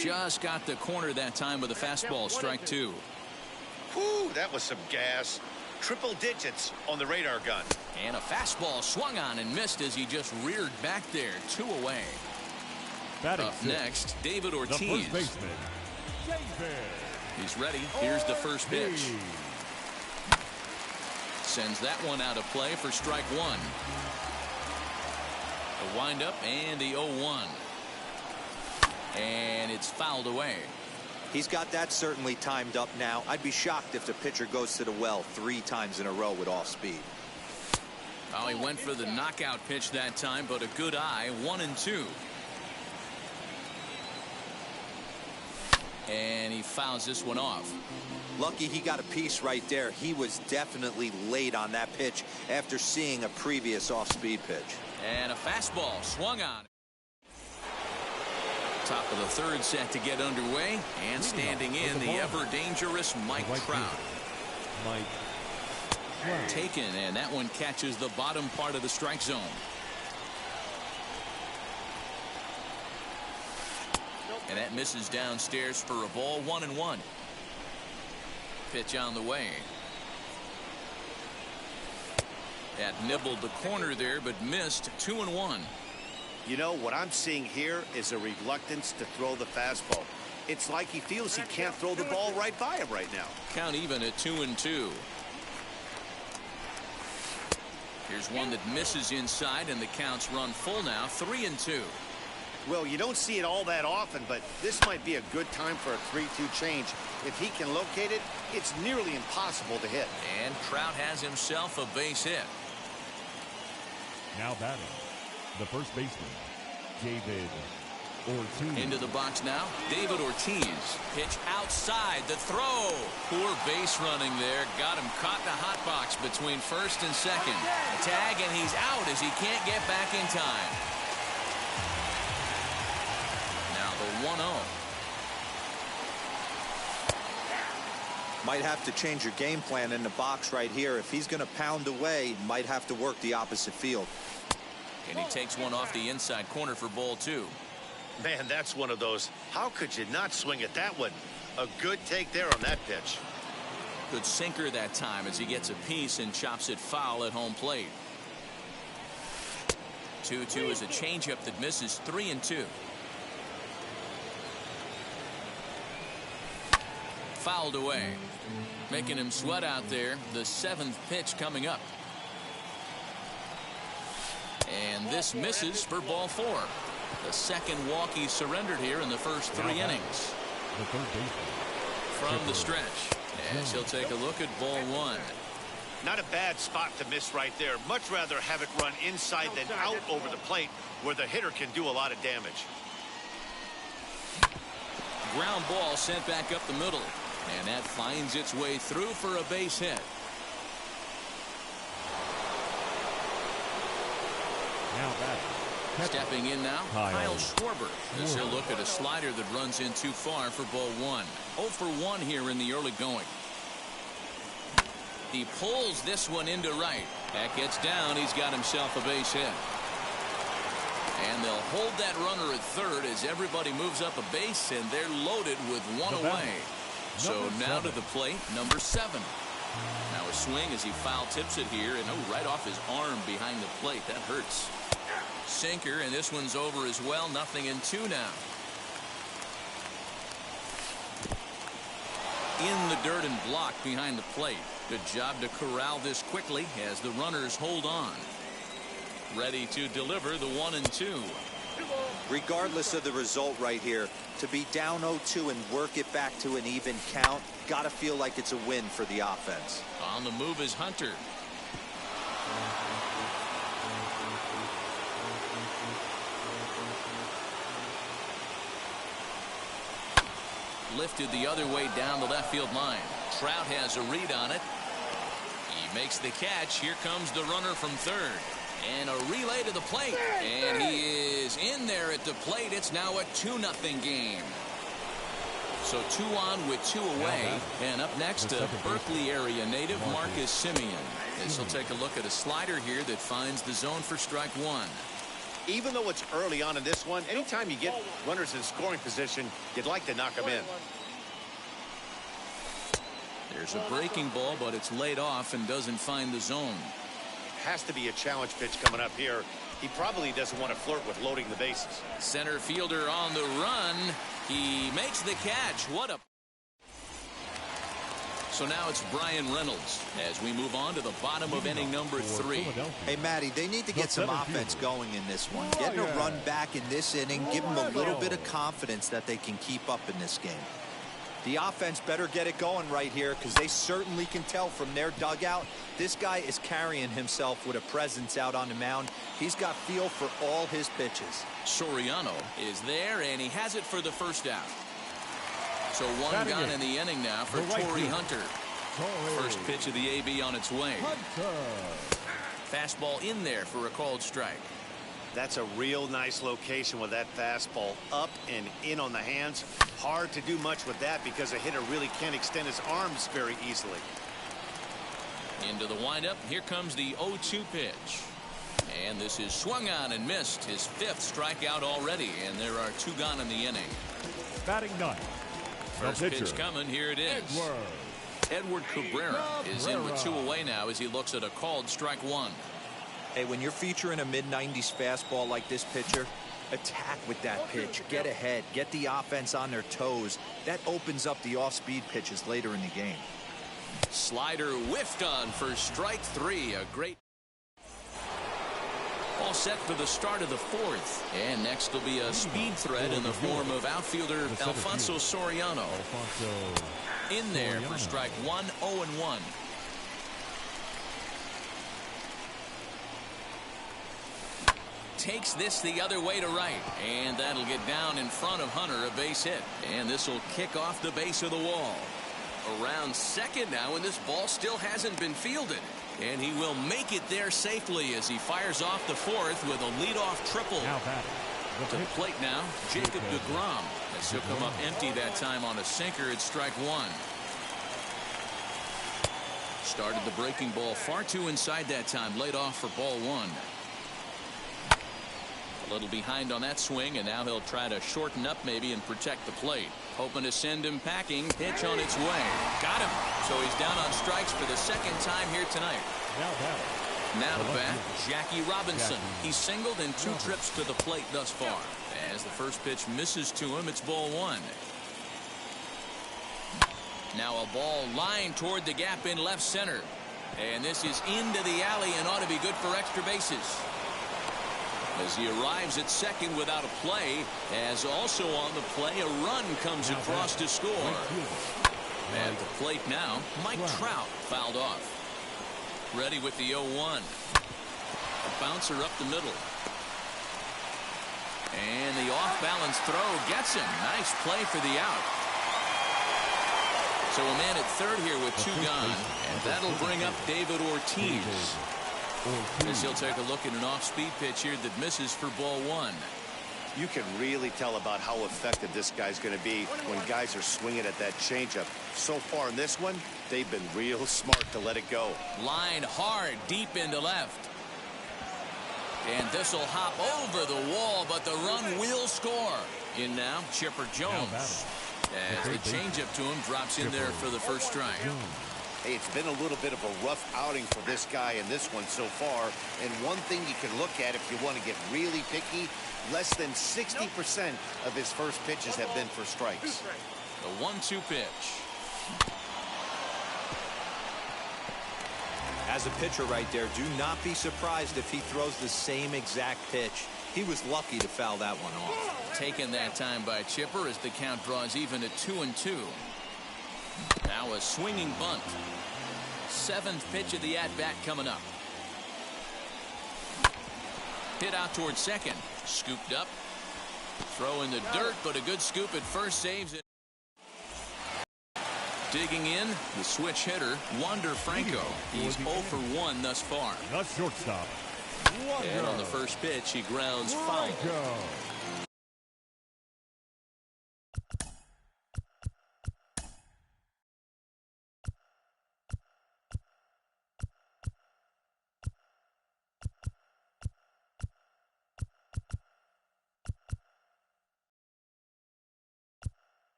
Just got the corner that time with a fastball, strike two. Whew, that was some gas. Triple digits on the radar gun. And a fastball swung on and missed as he just reared back there. 2 away. Up next, David Ortiz. The first baseman, David. He's ready. Here's the first pitch. Sends that one out of play for strike one. The windup and the 0-1. And it's fouled away. He's got that certainly timed up now. I'd be shocked if the pitcher goes to the well 3 times in a row with off speed. Oh, he went for the knockout pitch that time, but a good eye. 1-2. And he fouls this one off. Lucky he got a piece right there. He was definitely late on that pitch after seeing a previous off-speed pitch. And a fastball swung on. Top of the third set to get underway. And standing in, the ever-dangerous Mike Trout. Taken, and that one catches the bottom part of the strike zone. And that misses downstairs for a ball. 1-1. Pitch on the way. That nibbled the corner there, but missed. 2-1. You know, what I'm seeing here is a reluctance to throw the fastball. It's like he feels he can't throw the ball right by him right now. Count even at 2-2. Here's one that misses inside, and the count's run full now. 3-2. Well, you don't see it all that often, but this might be a good time for a 3-2 change. If he can locate it, it's nearly impossible to hit. And Trout has himself a base hit. Now batting, the first baseman, David Ortiz. Into the box now, David Ortiz. Pitch outside, the throw. Poor base running there. Got him caught in the hot box between first and second. A tag, and he's out as he can't get back in time. Now the 1-0. Might have to change your game plan in the box right here. If he's going to pound away, might have to work the opposite field. And he takes one off the inside corner for ball two. Man, that's one of those. How could you not swing at that one? A good take there on that pitch. Good sinker that time as he gets a piece and chops it foul at home plate. 2-2 is a changeup that misses. 3-2. Fouled away. Making him sweat out there. The 7th pitch coming up. And this misses for ball 4. The second walk he surrendered here in the first 3 innings. The third baseman. From the stretch. As he'll take a look at ball 1. Not a bad spot to miss right there. Much rather have it run inside than out over the plate where the hitter can do a lot of damage. Ground ball sent back up the middle. And that finds its way through for a base hit. Now back. Stepping in now, Kyle Schwarber. As he'll look at a slider that runs in too far for ball 1. 0 for 1 here in the early going. He pulls this one into right. That gets down. He's got himself a base hit. And they'll hold that runner at third as everybody moves up a base, and they're loaded with one away. So now to the plate, number 7. Now a swing as he foul tips it here, and right off his arm behind the plate. That hurts. Sinker, and this one's over as well. 0-2 now. In the dirt and blocked behind the plate. Good job to corral this quickly as the runners hold on. Ready to deliver the 1-2. Regardless of the result right here, to be down 0-2 and work it back to an even count, gotta feel like it's a win for the offense. On the move is Hunter. Lifted the other way down the left field line. Trout has a read on it. He makes the catch. Here comes the runner from third. And a relay to the plate. And he is in there at the plate. It's now a 2-0 game. So 2 on with 2 away. And up next, a Berkeley area native, Marcus Semien. This will take a look at a slider here that finds the zone for strike 1. Even though it's early on in this one, anytime you get runners in scoring position, you'd like to knock them in. There's a breaking ball, but it's laid off and doesn't find the zone. Has to be a challenge pitch coming up here. He probably doesn't want to flirt with loading the bases. Center fielder on the run. He makes the catch. What a... So now it's Brian Reynolds as we move on to the bottom of inning number 3. Hey, Matty, they need to get some offense going in this one. Getting a run back in this inning, give them a little bit of confidence that they can keep up in this game. The offense better get it going right here because they certainly can tell from their dugout this guy is carrying himself with a presence out on the mound. He's got feel for all his pitches. Soriano is there, and he has it for the first out. So 1 gone in the inning now for Torrey Hunter. First pitch of the AB on its way. Fastball in there for a called strike. That's a real nice location with that fastball up and in on the hands. Hard to do much with that because a hitter really can't extend his arms very easily. Into the windup. Here comes the 0-2 pitch. And this is swung on and missed. His 5th strikeout already, and there are 2 gone in the inning. Batting 9. First pitch coming. Here it is. Edward Cabrera is in with 2 away now as he looks at a called strike 1. Hey, when you're featuring a mid-90s fastball like this pitcher, attack with that pitch. Get ahead. Get the offense on their toes. That opens up the off-speed pitches later in the game. Slider whiffed on for strike 3. A great... All set for the start of the 4th. And next will be a speed threat in the form of outfielder Alfonso Soriano. In there for strike 1, 0-1. Takes this the other way to right, and that'll get down in front of Hunter, a base hit. And this will kick off the base of the wall. Around second now, and this ball still hasn't been fielded. And he will make it there safely as he fires off the 4th with a leadoff triple. To the plate now, Jacob deGrom. As he'll come up empty that time on a sinker at strike 1. Started the breaking ball far too inside that time, laid off for ball 1. A little behind on that swing, and now he'll try to shorten up maybe and protect the plate. Hoping to send him packing. Pitch on its way. Got him. So he's down on strikes for the 2nd time here tonight. Now to bat, Jackie Robinson. He's singled in 2 trips to the plate thus far. As the first pitch misses to him, it's ball 1. Now a ball lined toward the gap in left center. And this is into the alley and ought to be good for extra bases. As he arrives at second without a play, as also on the play, a run comes across to score. At the plate now, Mike Trout fouled off. Ready with the 0-1. A bouncer up the middle. And the off-balance throw gets him. Nice play for the out. So a man at third here with 2 gone, and that'll bring up David Ortiz. As he'll take a look at an off-speed pitch here that misses for ball 1. You can really tell about how effective this guy's going to be when guys are swinging at that changeup. So far in this one, they've been real smart to let it go. Line hard deep into left. And this will hop over the wall, but the run will score. In now, Chipper Jones. As the changeup to him drops in there for the first strike. Hey, it's been a little bit of a rough outing for this guy in this one so far. And one thing you can look at if you want to get really picky, less than 60% of his first pitches have been for strikes. The 1-2 pitch. As a pitcher right there, do not be surprised if he throws the same exact pitch. He was lucky to foul that one off. Taken that time by Chipper as the count draws even at 2-2. Now a swinging bunt. 7th pitch of the at-bat coming up. Hit out towards second. Scooped up. Throw in the dirt, but a good scoop at first saves it. Digging in, the switch hitter, Wander Franco. He's 0 for 1 thus far. The shortstop. And on the first pitch, he grounds foul.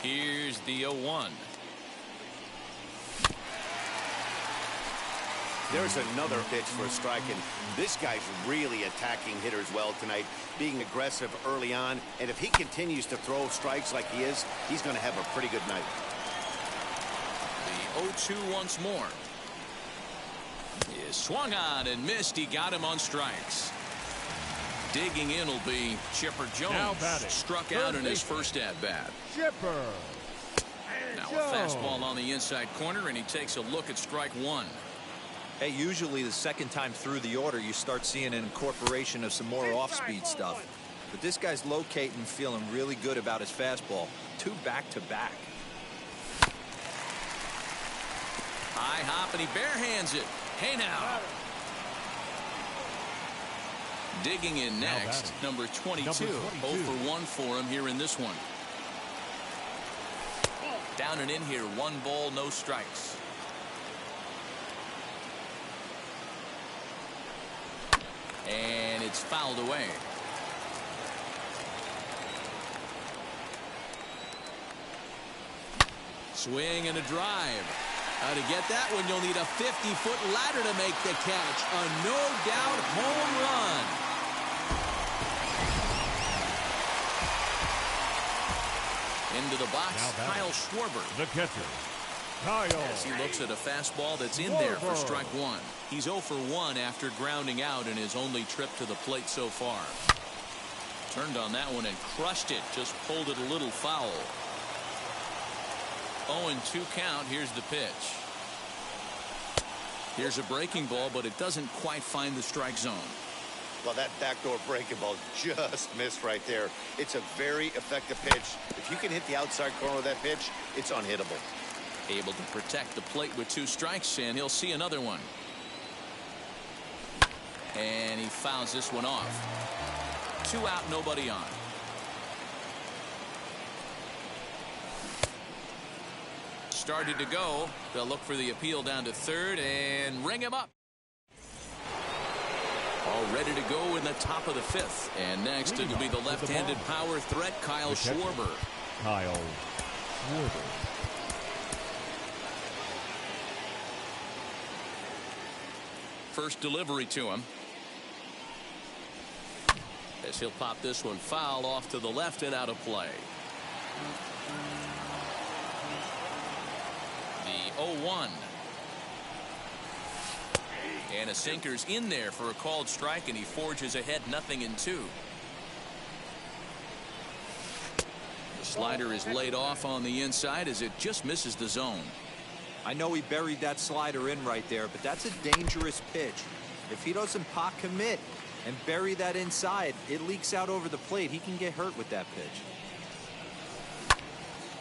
Here's the 0-1. There's another pitch for a strike, and this guy's really attacking hitters well tonight, being aggressive early on. And if he continues to throw strikes like he is, he's going to have a pretty good night. The 0-2 once more. He is swung on and missed. He got him on strikes. Digging in will be Chipper Jones. Struck out in his first at-bat. Chipper. Now a fastball on the inside corner, and he takes a look at strike one. Hey, usually the second time through the order, you start seeing an incorporation of some more off-speed stuff. But this guy's locating, feeling really good about his fastball. 2 back-to-back. High hop, and he barehands it. Hey now. Digging in next, number 22. 0 for 1 for him here in this one. Down and in here, 1 ball, no strikes. And it's fouled away. Swing and a drive. To get that one, you'll need a 50-foot ladder to make the catch. A no-doubt home run. Into the box, Kyle Schwarber. The catcher, Kyle. As he looks at a fastball that's in there for strike one. He's 0 for 1 after grounding out in his only trip to the plate so far. Turned on that one and crushed it. Just pulled it a little foul. 0-2 count. Here's the pitch. Here's a breaking ball, but it doesn't quite find the strike zone. Well, that backdoor breaking ball just missed right there. It's a very effective pitch. If you can hit the outside corner of that pitch, it's unhittable. Able to protect the plate with 2 strikes, and he'll see another one. And he fouls this one off. 2 out, nobody on. Started to go. They'll look for the appeal down to third and ring him up. All ready to go in the top of the 5th. And next it'll be the left-handed power threat, Kyle Schwarber. Kyle Schwarber. First delivery to him. As he'll pop this one foul off to the left and out of play. The 0-1. And a sinker's in there for a called strike, and he forges ahead 0-2. The slider is laid off on the inside as it just misses the zone. I know he buried that slider in right there, but that's a dangerous pitch. If he doesn't pot commit and bury that inside, it leaks out over the plate. He can get hurt with that pitch.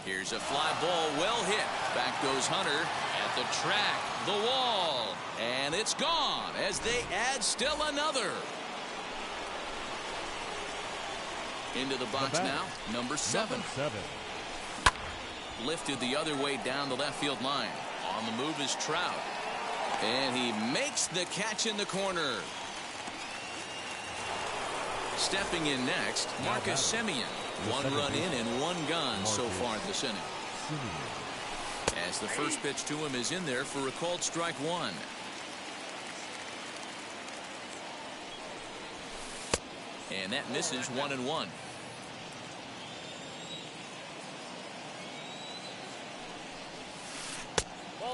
Here's a fly ball, well hit. Back goes Hunter at the track, the wall, and it's gone as they add still another. Into the box now, number 7. Lifted the other way down the left field line. On the move is Trout. And he makes the catch in the corner. Stepping in next, Marcus Semien. 1 run in and 1 gone so far this inning. As the first pitch to him is in there for a called strike 1. And that misses 1-1.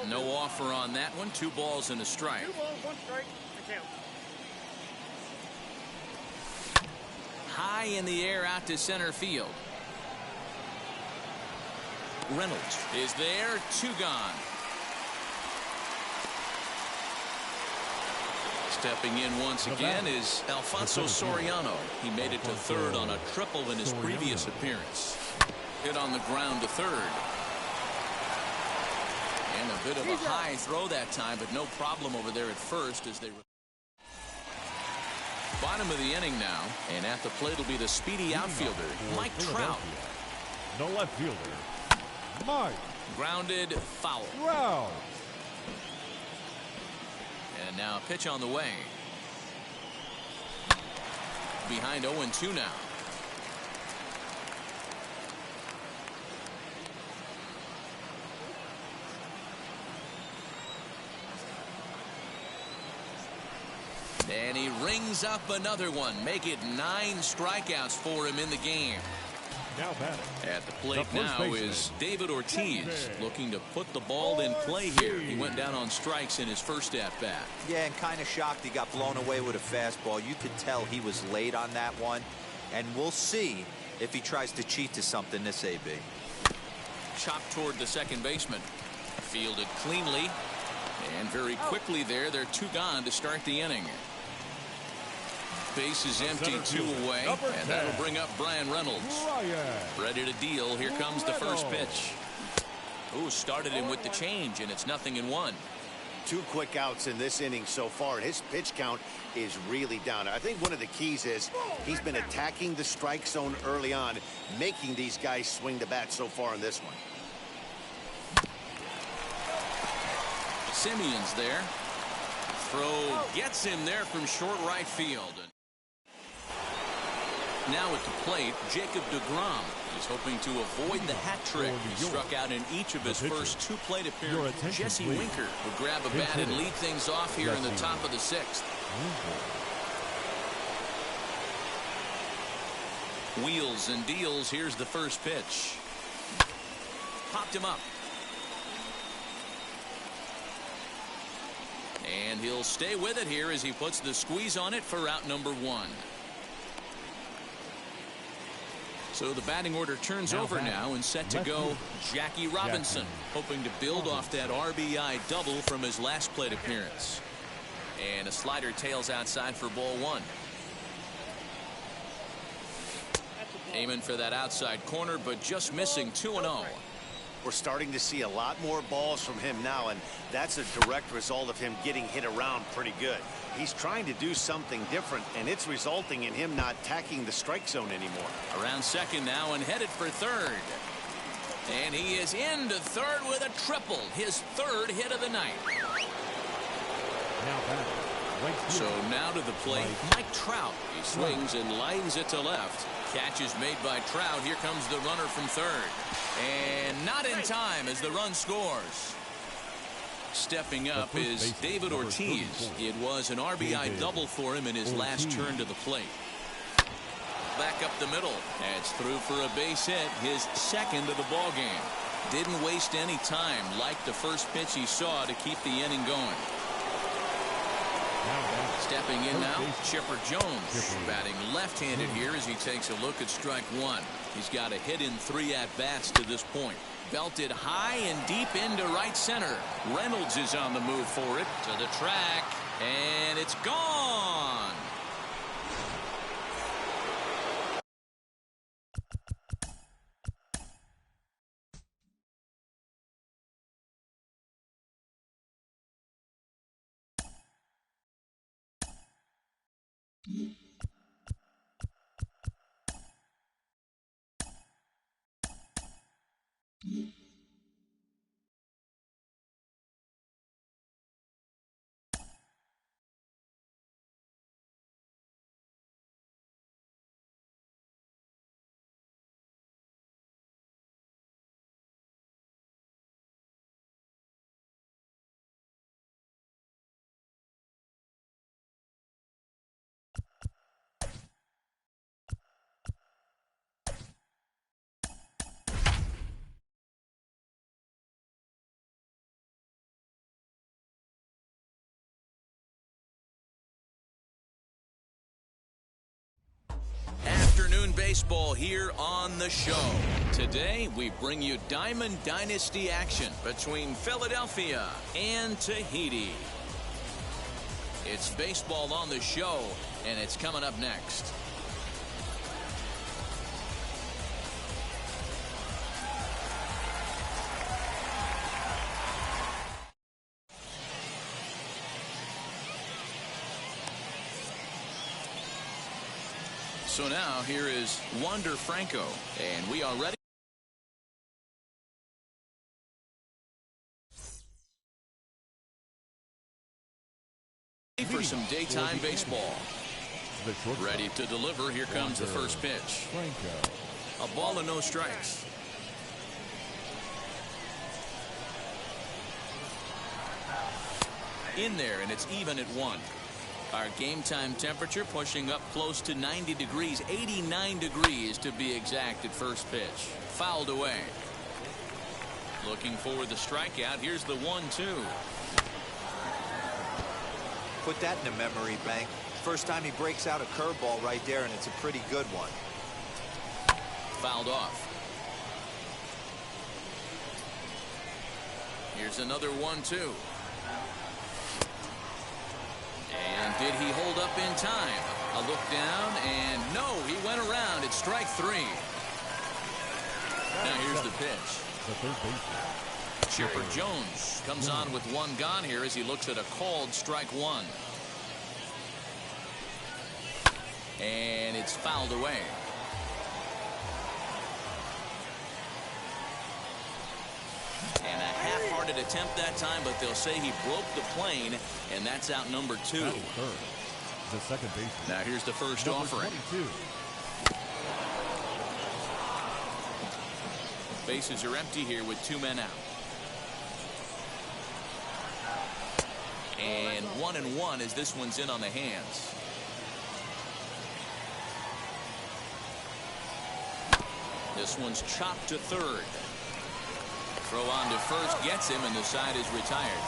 No offer on that one. 2 balls and a strike. 2 balls, 1 strike. To count. High in the air out to center field. Reynolds is there. 2 gone. Stepping in once again is Alfonso Soriano. He made it to third on a triple in his previous appearance. Hit on the ground to third. And a bit of a high throw that time, but no problem over there at first as they... Bottom of the inning now, and at the plate will be the speedy outfielder, Mike Trout. The left fielder, Mike. Grounded, foul. Trout. And now a pitch on the way. Behind 0-2 now. And he rings up another one. Make it 9 strikeouts for him in the game. Now batting. At the plate now is David Ortiz, looking to put the ball in play here. He went down on strikes in his first at-bat. Yeah, and kind of shocked he got blown away with a fastball. You could tell he was late on that one. And we'll see if he tries to cheat to something this AB. Chopped toward the second baseman. Fielded cleanly. And very quickly there, they're 2 gone to start the inning. Base is empty, 2 away, and that'll bring up Brian Reynolds. Ready to deal. Here comes the first pitch. Ooh, started him with the change, and it's 0-1. 2 quick outs in this inning so far, and his pitch count is really down. I think one of the keys is he's been attacking the strike zone early on, making these guys swing the bat so far in this one. Semien's there. Throw gets him there from short right field. Now at the plate, Jacob deGrom is hoping to avoid the hat trick. He struck out in each of his first 2 plate appearances. Jesse Winker will grab a bat and lead things off here in the top of the 6th. Wheels and deals. Here's the first pitch. Popped him up. And he'll stay with it here as he puts the squeeze on it for out number 1. So the batting order turns over now and set to go Jackie Robinson, hoping to build off that RBI double from his last plate appearance. And a slider tails outside for ball 1. Aiming for that outside corner, but just missing 2-0. We're starting to see a lot more balls from him now, and that's a direct result of him getting hit around pretty good. He's trying to do something different, and it's resulting in him not attacking the strike zone anymore. Around second now and headed for third. And he is into third with a triple, his 3rd hit of the night. Now batting. So now to the plate, Mike Trout. He swings and lines it to left. Catch is made by Trout. Here comes the runner from third. And not in time as the run scores. Stepping up is David Ortiz. It was an RBI double for him in his last turn to the plate. Back up the middle. That's through for a base hit, his 2nd of the ball game. Didn't waste any time like the first pitch he saw to keep the inning going. Stepping in now, Chipper Jones, batting left-handed here as he takes a look at strike 1. He's got a hit in 3 at-bats to this point. Belted high and deep into right center. Reynolds is on the move for it to the track, and it's gone. Talking baseball here on the show. Today, we bring you Diamond Dynasty action between Philadelphia and Tahiti. It's baseball on the show, and it's coming up next. So now here is Wander Franco, and we are ready for some daytime baseball. Ready to deliver. Here comes the first pitch. A ball and no strikes. In there, and it's even at 1. Our game time temperature pushing up close to 90 degrees, 89 degrees to be exact at first pitch. Fouled away. Looking for the strikeout. Here's the 1-2. Put that in the memory bank. First time he breaks out a curveball right there, and it's a pretty good one. Fouled off. Here's another 1-2. And did he hold up in time? A look down, and no, he went around. It's strike 3. Now here's the pitch. The third baseman. Chipper Jones comes on with 1 gone here as he looks at a called strike 1. And it's fouled away. And a half-hearted attempt that time, but they'll say he broke the plane, and that's out number 2. Third. The second baseman. Now here's the first Number offering. 22. Bases are empty here with 2 men out. And 1-1 as this one's in on the hands. This one's chopped to third. Throw on to first gets him, and the side is retired.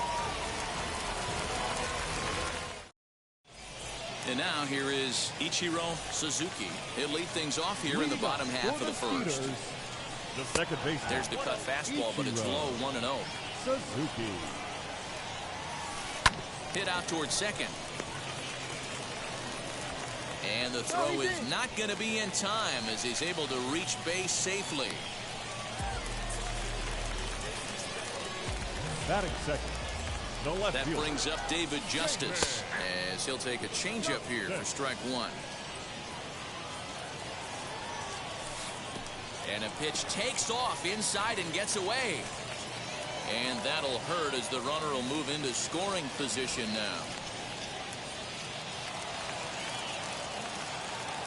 And now here is Ichiro Suzuki. He'll lead things off here in the bottom half of the first. The second baseman. There's the cut fastball, but it's low, 1-0. Suzuki. Hit out towards second. And the throw is not going to be in time as he's able to reach base safely. Batting second. The left That fielder. brings up David Justice as he'll take a changeup here for strike 1. And a pitch takes off inside and gets away. And that'll hurt as the runner will move into scoring position now.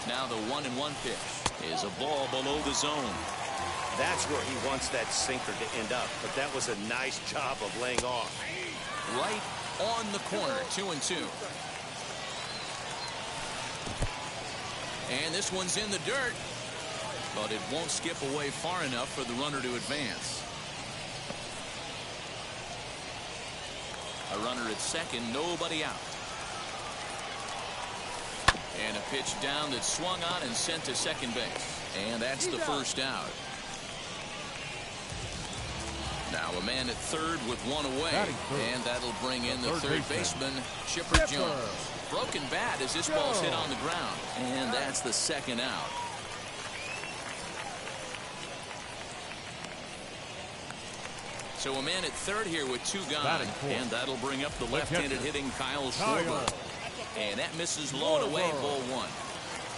Now the 1-1 pitch is a ball below the zone. That's where he wants that sinker to end up, but that was a nice job of laying off. Right on the corner, 2-2. And this one's in the dirt, but it won't skip away far enough for the runner to advance. A runner at second, nobody out. And a pitch down that's swung on and sent to second base. And that's the first out. Now a man at third with 1 away. And that'll bring in the third baseman, Chipper Jones. Broken bat as this ball's hit on the ground. And that's the second out. So a man at third here with 2 gone. And that'll bring up the left-handed hitting Kyle Schwarber. And that misses low and away, ball 1.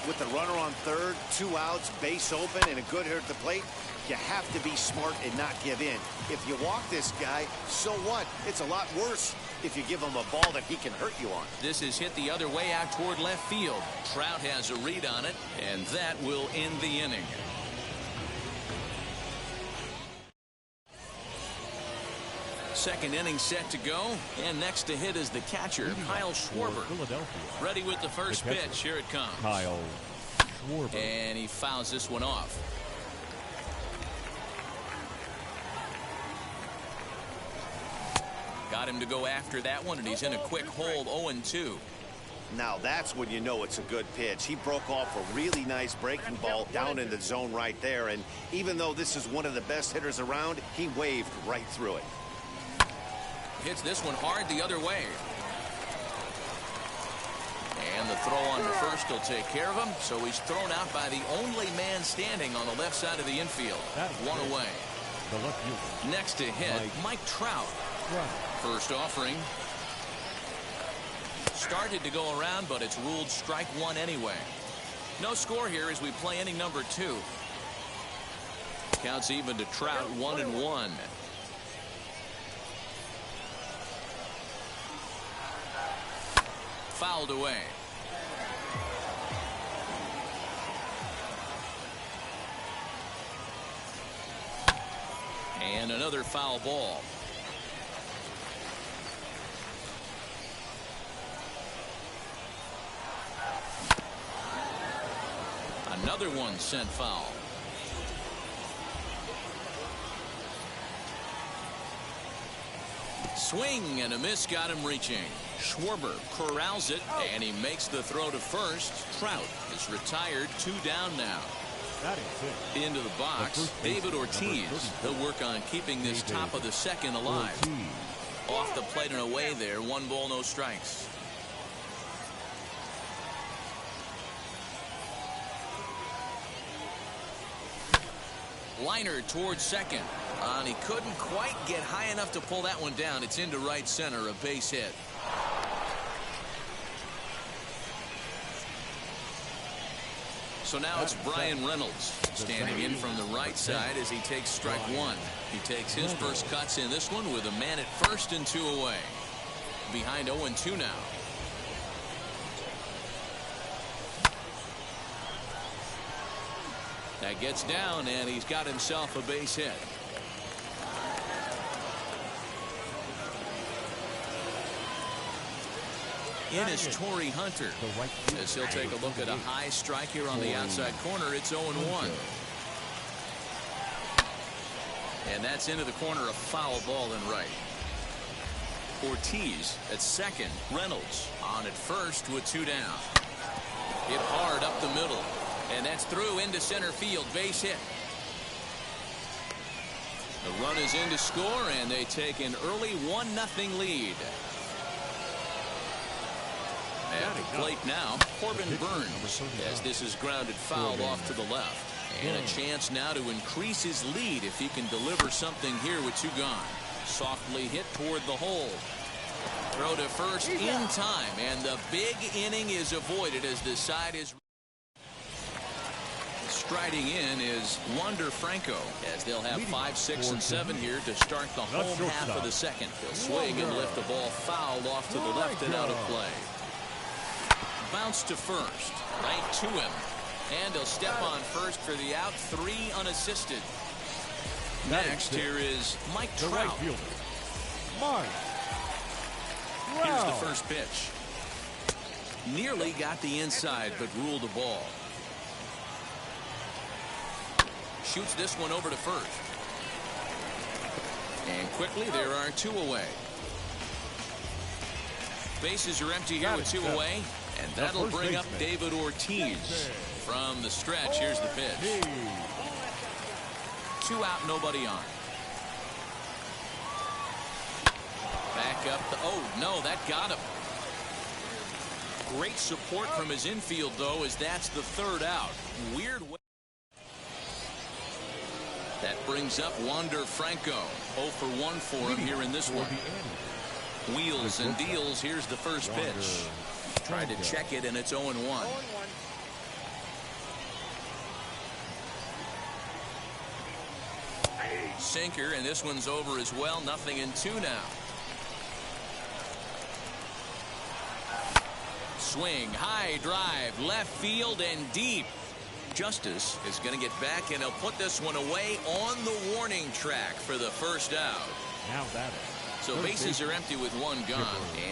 With the runner on third, 2 outs, base open, and a good hitter at the plate, you have to be smart and not give in. If you walk this guy, so what? It's a lot worse if you give him a ball that he can hurt you on. This is hit the other way out toward left field. Trout has a read on it, and that will end the inning. Second inning set to go, and next to hit is the catcher, Kyle Schwarber. Philadelphia. Ready with the first pitch. Here it comes. Kyle Schwarber. And he fouls this one off. Got him to go after that one, and he's in a quick hold, 0-2. Now that's when you know it's a good pitch. He broke off a really nice breaking ball down in the zone right there. And even though this is one of the best hitters around, he waved right through it. Hits this one hard the other way. And the throw on to first will take care of him. So he's thrown out by the only man standing on the left side of the infield. One away. The left fielder. Next to hit, Mike Trout. First offering. Started to go around, but it's ruled strike one anyway. No score here as we play inning number 2. Counts even to Trout, 1-1. Fouled away. And another foul ball. Another one sent foul. Swing and a miss got him reaching. Schwarber corrals it, and he makes the throw to first. Trout is retired, 2 down now. Into the box, David Ortiz. He'll work on keeping this top of the second alive. Off the plate and away there, 1 ball, no strikes. Liner towards second. And he couldn't quite get high enough to pull that one down. It's into right center, a base hit. So now it's Bryan Reynolds standing in from the right side as he takes strike 1. He takes his first cuts in this one with a man at first and 2 away. Behind 0-2 now. That gets down, and he's got himself a base hit. In is Torrey Hunter as he'll take a look at a high strike here on the outside corner. It's 0-1. And that's into the corner, a foul ball in right. Ortiz at second. Reynolds on at first with 2 down. Hit hard up the middle. And that's through into center field. Base hit. The run is in to score, and they take an early 1-0 lead. At the plate now, Corbin Burns, as this is grounded foul off to the left. And a chance now to increase his lead if he can deliver something here with 2 gone. Softly hit toward the hole. Throw to first in time, and the big inning is avoided as the side is... Striding in is Wander Franco, as they'll have 5, 6, and 7 here to start the home half of the second. They'll swing and lift the ball foul off to the left and out of play. Bounce to first, right to him, and he'll step on first for the out. 3 unassisted. Next here is Mike Trout. Here's the first pitch. Nearly got the inside, but ruled the ball. Shoots this one over to first. And quickly there are 2 away. Bases are empty here with 2 away. And that'll bring up David Ortiz from the stretch. Here's the pitch. 2 out, nobody on. Back up. Oh, no, that got him. Great support from his infield, though, as that's the 3rd out. Weird way. That brings up Wander Franco. 0 for 1 for him here in this one. Wheels and deals. Here's the first pitch. Tried to check it, and it's 0-1. Sinker, and this one's over as well. 0-2 now. Swing, high drive, left field and deep. Justice is going to get back, and he'll put this one away on the warning track for the first out. Now that So bases are empty with 1 gone.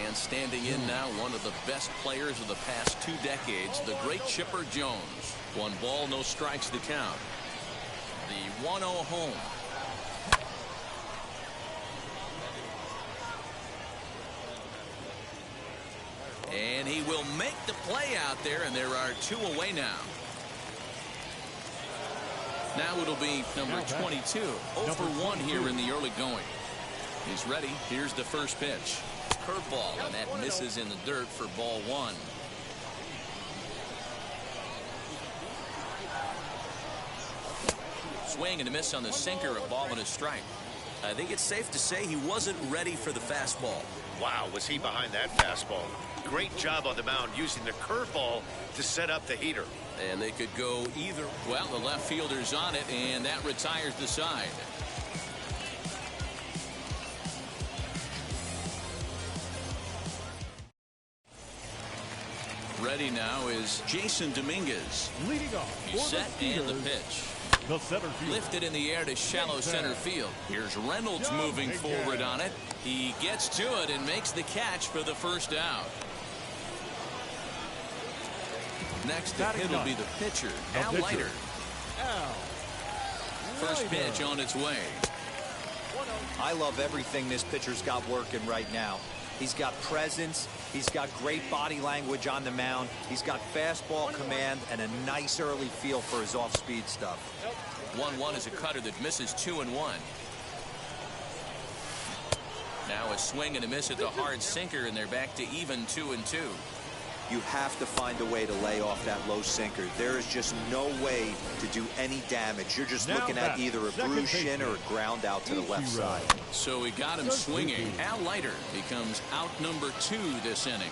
And standing in now, one of the best players of the past 2 decades, the great Chipper Jones. 1 ball, no strikes to count. The 1-0 home. And he will make the play out there, and there are 2 away now. Now it'll be number 22. 0 for 1 here in the early going. He's ready. Here's the first pitch. Curveball, and that misses in the dirt for ball 1. Swing and a miss on the sinker, a ball and a strike. I think it's safe to say he wasn't ready for the fastball. Wow, was he behind that fastball. Great job on the mound using the curveball to set up the heater. And they could go either. Well, the left fielder's on it, and that retires the side. Ready now is Jason Dominguez. Leading off. He's set and the pitch. The center field. Lifted in the air to shallow center field. Here's Reynolds moving forward on it. He gets to it and makes the catch for the first out. Next to hit will be the pitcher, Al Leiter. First pitch on its way. I love everything this pitcher's got working right now. He's got presence. He's got great body language on the mound. He's got fastball command and a nice early feel for his off-speed stuff. 1-1 is a cutter that misses 2-1. Now a swing and a miss at the hard sinker, and they're back to even 2-2. You have to find a way to lay off that low sinker. There is just no way to do any damage. You're just looking at either a bruised shin or a ground out to the left side. So he got him swinging. Al Leiter becomes out number 2 this inning.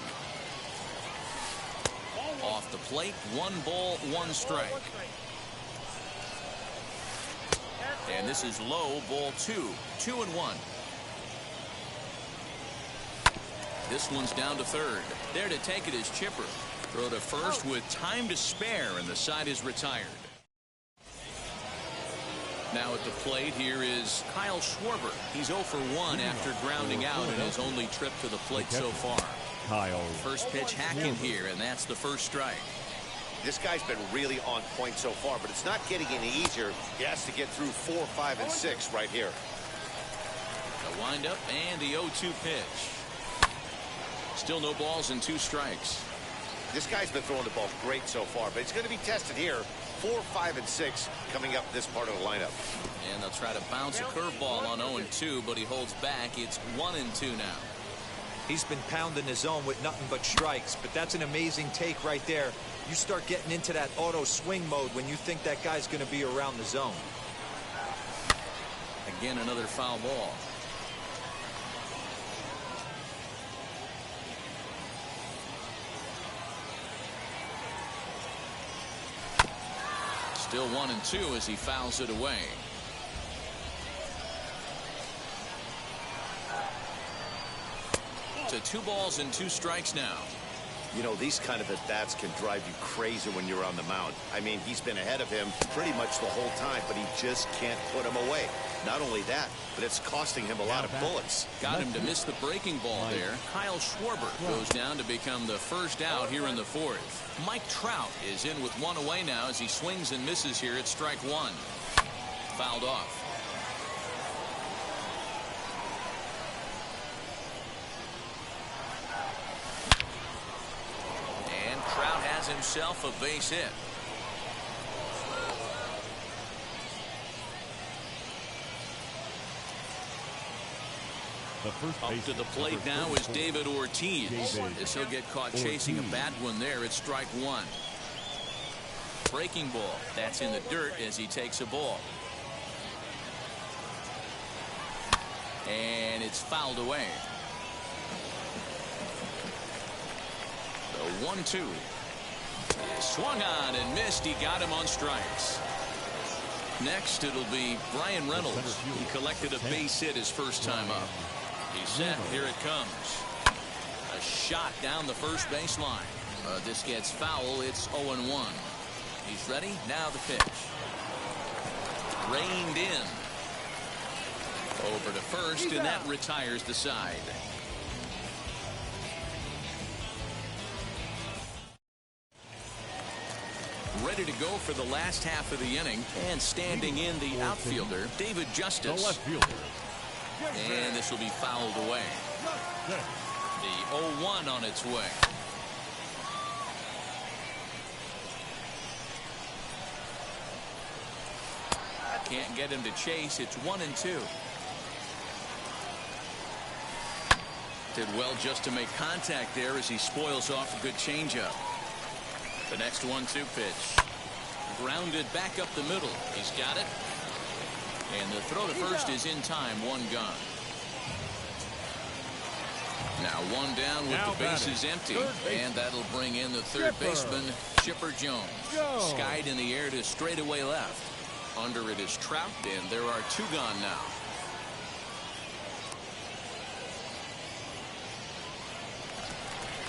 Off the plate, 1 ball, 1 strike. And this is low, ball 2. 2-1. This one's down to third. There to take it is Chipper. Throw to first with time to spare, and the side is retired. Now at the plate, here is Kyle Schwarber. He's 0 for 1 after grounding out in his only trip to the plate so far. Kyle. First pitch hacking here, and that's the first strike. This guy's been really on point so far, but it's not getting any easier. He has to get through 4, 5, and 6 right here. The windup and the 0-2 pitch. Still no balls and 2 strikes. This guy's been throwing the ball great so far, but it's going to be tested here. 4, 5, and 6 coming up this part of the lineup. And they'll try to bounce a curveball on 0-2, but he holds back. It's 1-2 now. He's been pounding his zone with nothing but strikes, but that's an amazing take right there. You start getting into that auto swing mode when you think that guy's going to be around the zone. Again, another foul ball. Still 1-2 as he fouls it away. To 2 balls and 2 strikes now. You know, these kind of at-bats can drive you crazy when you're on the mound. I mean, he's been ahead of him pretty much the whole time, but he just can't put him away. Not only that, but it's costing him a lot of bullets. Got him to miss the breaking ball there. Kyle Schwarber goes down to become the first out here in the 4th. Mike Trout is in with 1 away now as he swings and misses here at strike 1. Fouled off. And Trout has himself a base hit. Up to the plate now is David Ortiz. As he'll get caught chasing a bad one there at strike 1. Breaking ball. That's in the dirt as he takes a ball. And it's fouled away. The 1-2. Swung on and missed. He got him on strikes. Next, it'll be Brian Reynolds. He collected a base hit his first time up. He's set. Here it comes. A shot down the first baseline. This gets foul. It's 0-1. He's ready. Now the pitch. Reined in. Over to first, and that retires the side. Ready to go for the last half of the inning, and standing in the outfielder, David Justice. The left fielder. And this will be fouled away. The 0-1 on its way. Can't get him to chase. It's 1-2. Did well just to make contact there as he spoils off a good changeup. The next 1-2 pitch. Grounded back up the middle. He's got it. And the throw to first is in time. One gone. Now one down with the bases empty. And that'll bring in the third baseman, Chipper Jones. Skied in the air to straightaway left. Under it is Trout, and there are two gone now.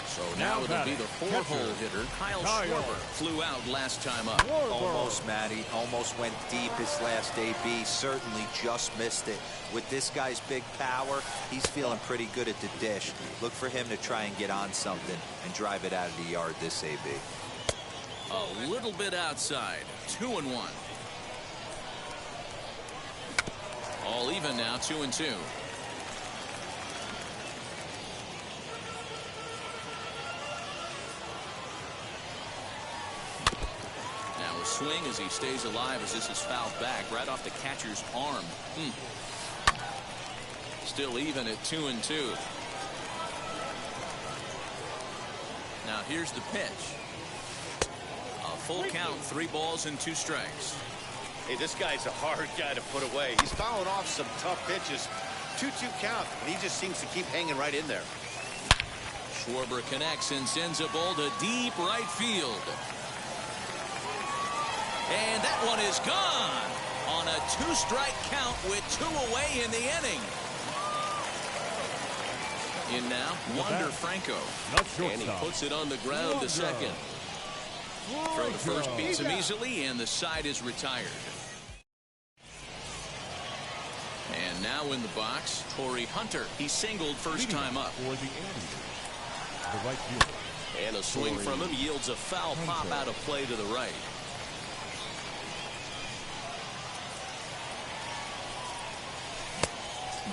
So now it'll be the four-hole hitter, Kyle Schwarber. Flew out last time up. Almost, Matty. Almost went deep his last AB. Certainly just missed it. With this guy's big power, he's feeling pretty good at the dish. Look for him to try and get on something and drive it out of the yard this AB. A little bit outside. 2-1. All even now. 2-2. Swing as he stays alive as this is fouled back right off the catcher's arm. Still even at 2-2. Now here's the pitch. A full count, 3 balls and 2 strikes. Hey, this guy's a hard guy to put away. He's fouling off some tough pitches. 2-2 count, and he just seems to keep hanging right in there. Schwarber connects and sends a ball to deep right field. And that one is gone on a 2-strike count with 2 away in the inning. In now, Wander Franco. And he puts it on the ground to second. Throw to first beats him easily, and the side is retired. And now in the box, Torrey Hunter. He singled first time up. For the Andes, the right fielder. And a swing from him yields a foul pop out of play to the right.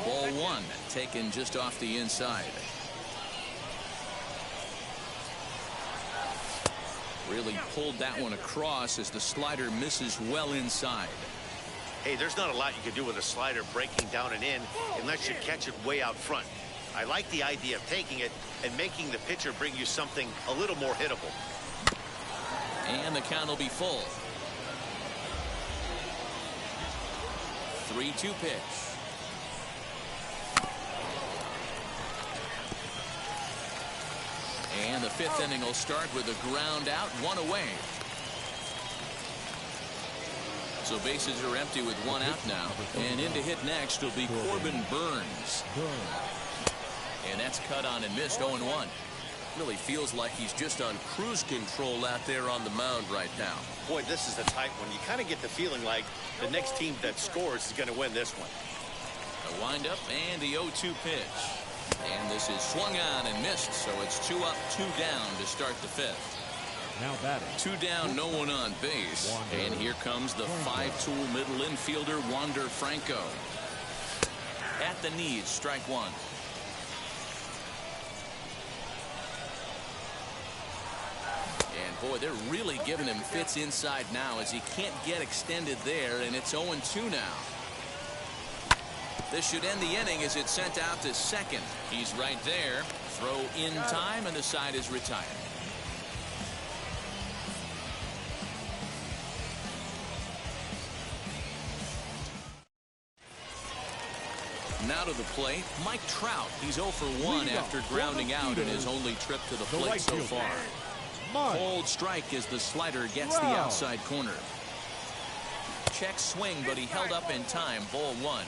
Ball 1 taken just off the inside. Really pulled that one across as the slider misses well inside. Hey, there's not a lot you can do with a slider breaking down and in unless you catch it way out front. I like the idea of taking it and making the pitcher bring you something a little more hittable. And the count will be full. 3-2 pitch. And the 5th inning will start with a ground out, 1 away. So bases are empty with 1 out now. And in to hit next will be Corbin Burns. And that's cut on and missed. 0-1. Really feels like he's just on cruise control out there on the mound right now. Boy, this is the tight one. You kind of get the feeling like the next team that scores is going to win this one. A windup and the 0-2 pitch. And this is swung on and missed, so it's 2 up, 2 down to start the 5th. Now batting. 2 down, no one on base. And here comes the 5-tool middle infielder, Wander Franco. At the knees, strike 1. And boy, they're really giving him fits inside now as he can't get extended there, and it's 0-2 now. This should end the inning as it's sent out to second. He's right there. Throw in time, and the side is retired. Now to the plate, Mike Trout. He's 0 for 1 after grounding out in his only trip to the plate so far. Cold strike as the slider gets the outside corner. Check swing, but he held up in time. Ball 1.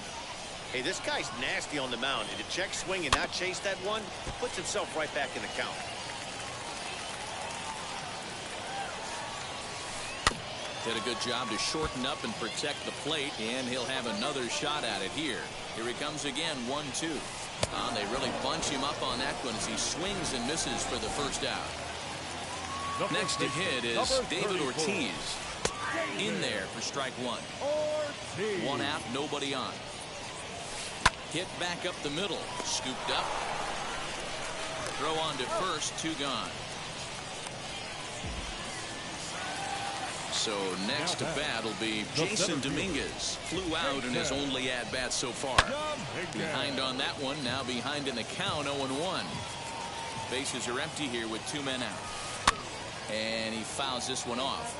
Hey, this guy's nasty on the mound. And to check swing and not chase that one, puts himself right back in the count. Did a good job to shorten up and protect the plate, and he'll have another shot at it here. Here he comes again, 1-2. They really bunch him up on that one as he swings and misses for the first out. Next to hit is David Ortiz. In there for strike 1. 1 out, nobody on. Hit back up the middle. Scooped up. Throw on to first. 2 gone. So next to bat will be Jason Dominguez. Flew out in his only at-bat so far. Behind on that one, now behind in the count, 0-1. Bases are empty here with 2 men out. And he fouls this one off.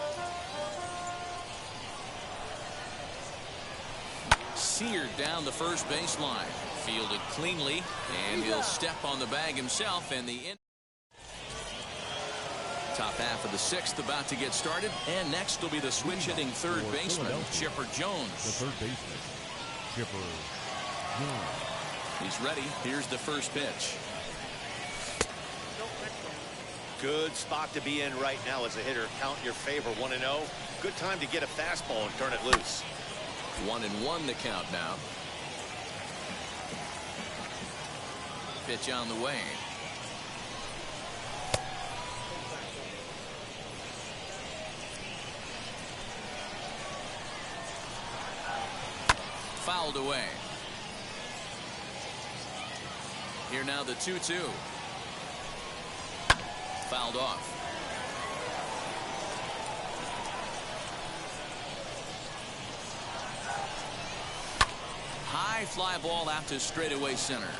Seared down the first baseline. Fielded cleanly, and he'll step on the bag himself, and the top half of the 6th about to get started, and next will be the switch-hitting third baseman, Chipper Jones. The third baseman, Chipper Jones. He's ready. Here's the first pitch. Good spot to be in right now as a hitter. Count your favor, 1-0. Good time to get a fastball and turn it loose. 1-1 the count now. Pitch on the way. Fouled away. Here now the 2-2. Fouled off. High fly ball out to straightaway center.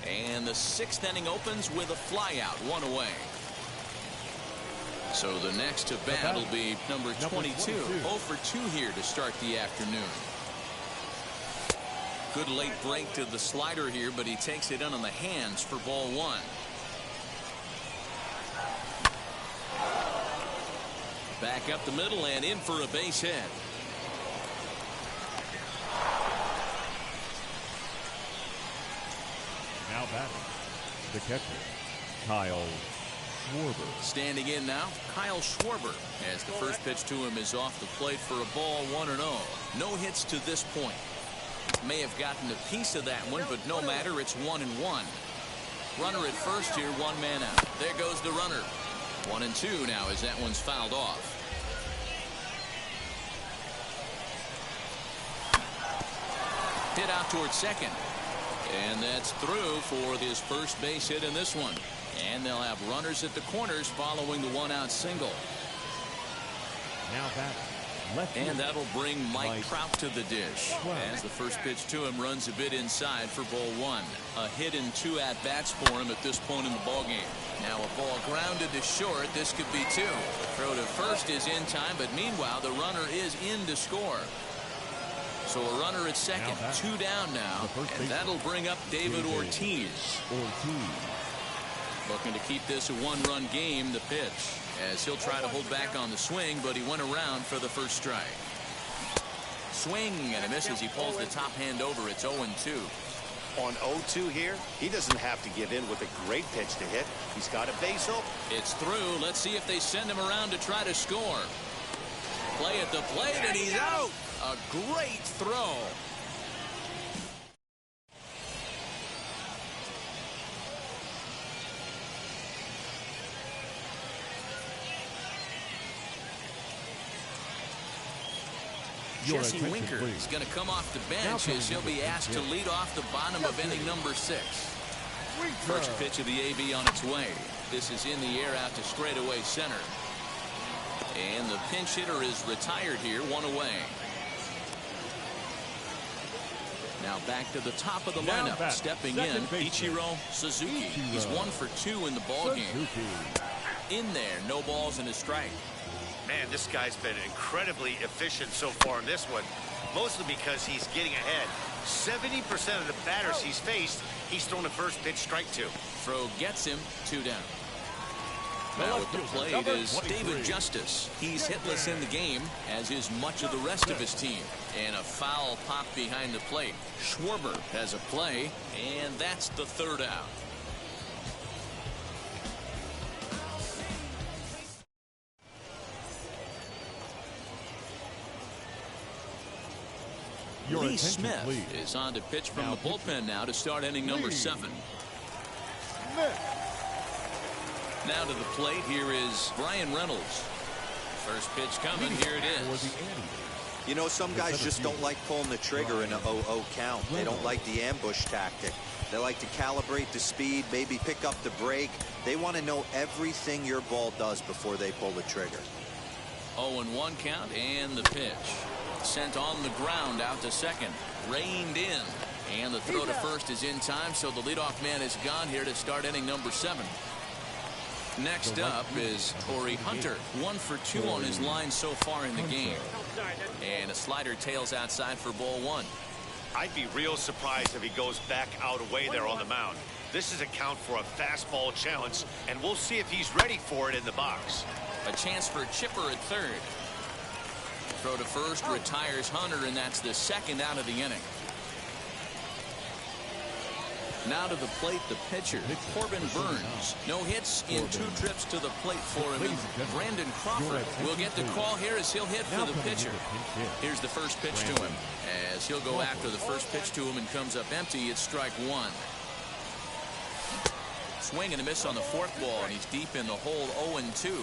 And the 6th inning opens with a flyout, 1 away. So the next to bat will be number 22. 0 for 2 here to start the afternoon. Good late break to the slider here, but he takes it in on the hands for ball 1. Back up the middle and in for a base hit. Now batting, the catcher, Kyle Schwarber. Standing in now, Kyle Schwarber, as the first pitch to him is off the plate for a ball, 1-0. No hits to this point. May have gotten a piece of that one, but no matter, it's 1-1. Runner at first here, 1 man out. There goes the runner. 1-2 now as that one's fouled off. Hit out towards second. And that's through for his first base hit in this one. And they'll have runners at the corners following the 1-out single. Now batting, left and that'll bring Mike Trout to the dish as the first pitch to him runs a bit inside for ball 1. A hit and 2 at-bats for him at this point in the ballgame. Now a ball grounded to short. This could be 2. Throw to first is in time, but meanwhile the runner is in to score. So a runner at second, 2 down now, and that'll bring up David Ortiz. Looking to keep this a 1-run game. The pitch, as he'll try to hold back on the swing, but he went around for the first strike. Swing and a miss as he pulls the top hand over. It's 0-2. On 0-2 here, he doesn't have to give in with a great pitch to hit. He's got a base open. It's through. Let's see if they send him around to try to score. Play at the plate, and he's out. A great throw. Jesse Winker is going to come off the bench as he'll be asked to lead off the bottom of inning number 6. First pitch of the AB on its way. This is in the air out to straightaway center. And the pinch hitter is retired here, 1 away. Now back to the top of the lineup. Stepping in, Ichiro Suzuki. He's 1 for 2 in the ballgame. In there, no balls and a strike. Man, this guy's been incredibly efficient so far in this one, mostly because he's getting ahead. 70% of the batters he's faced, he's thrown a first pitch strike to. Throw gets him, 2 down. Now at the plate is David Justice. He's hitless in the game, as is much of the rest of his team. And a foul pop behind the plate. Schwarber has a play, and that's the 3rd out. Lee Smith is on to pitch from the bullpen now to start inning number 7. Now to the plate, here is Brian Reynolds. First pitch coming, here it is. You know, some guys just don't like pulling the trigger in a 0-0 count. They don't like the ambush tactic. They like to calibrate the speed, maybe pick up the brake. They want to know everything your ball does before they pull the trigger. 0-1 count, and the pitch. Sent on the ground out to second. Reined in. And the throw to first is in time, so the leadoff man is gone here to start inning number 7. Next up is Torii Hunter. 1 for 2 on his line so far in the game. And a slider tails outside for ball 1. I'd be real surprised if he goes back out away there on the mound. This is a count for a fastball challenge, and we'll see if he's ready for it in the box. A chance for Chipper at third. Throw to first retires Hunter, and that's the second out of the inning. Now to the plate, the pitcher, Corbin Burns. No hits in 2 trips to the plate for him. And Brandon Crawford will get the call here as he'll hit for the pitcher. Here's the first pitch to him. As he'll go after the first pitch to him and comes up empty, it's strike 1. Swing and a miss on the 4th ball, and he's deep in the hole, 0-2.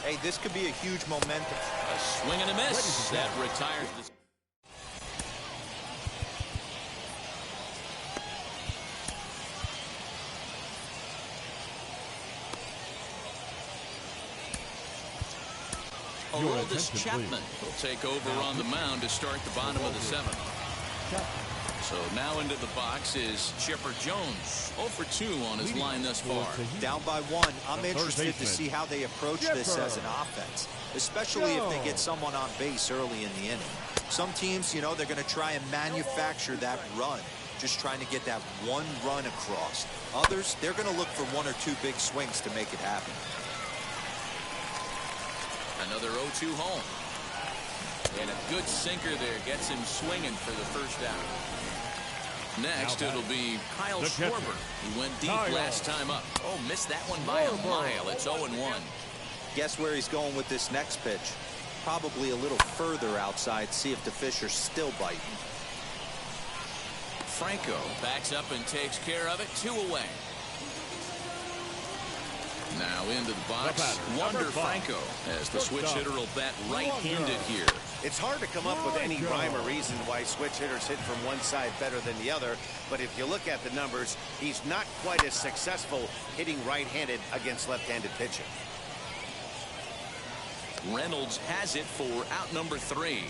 Hey, this could be a huge momentum. A swing and a miss. That retires the... Aroldis Chapman will take over on the mound to start the bottom of the 7th. So now into the box is Chipper Jones. 0 for 2 on his line thus far. Down by 1. I'm interested to see how they approach this as an offense, especially if they get someone on base early in the inning. Some teams, you know, they're going to try and manufacture that run, just trying to get that one run across. Others, they're going to look for 1 or 2 big swings to make it happen. Another 0-2 home. And a good sinker there gets him swinging for the first out. Next, it'll be Kyle Schwarber. He went deep last time up. Oh, missed that one by a mile. It's 0-1. Guess where he's going with this next pitch? Probably a little further outside. See if the fish are still biting. Franco backs up and takes care of it. 2 away. Now into the box, Wander Franco, as the switch hitter will bat right-handed here. It's hard to come up with any rhyme or reason why switch hitters hit from one side better than the other, but if you look at the numbers, he's not quite as successful hitting right-handed against left-handed pitching. Reynolds has it for out number 3.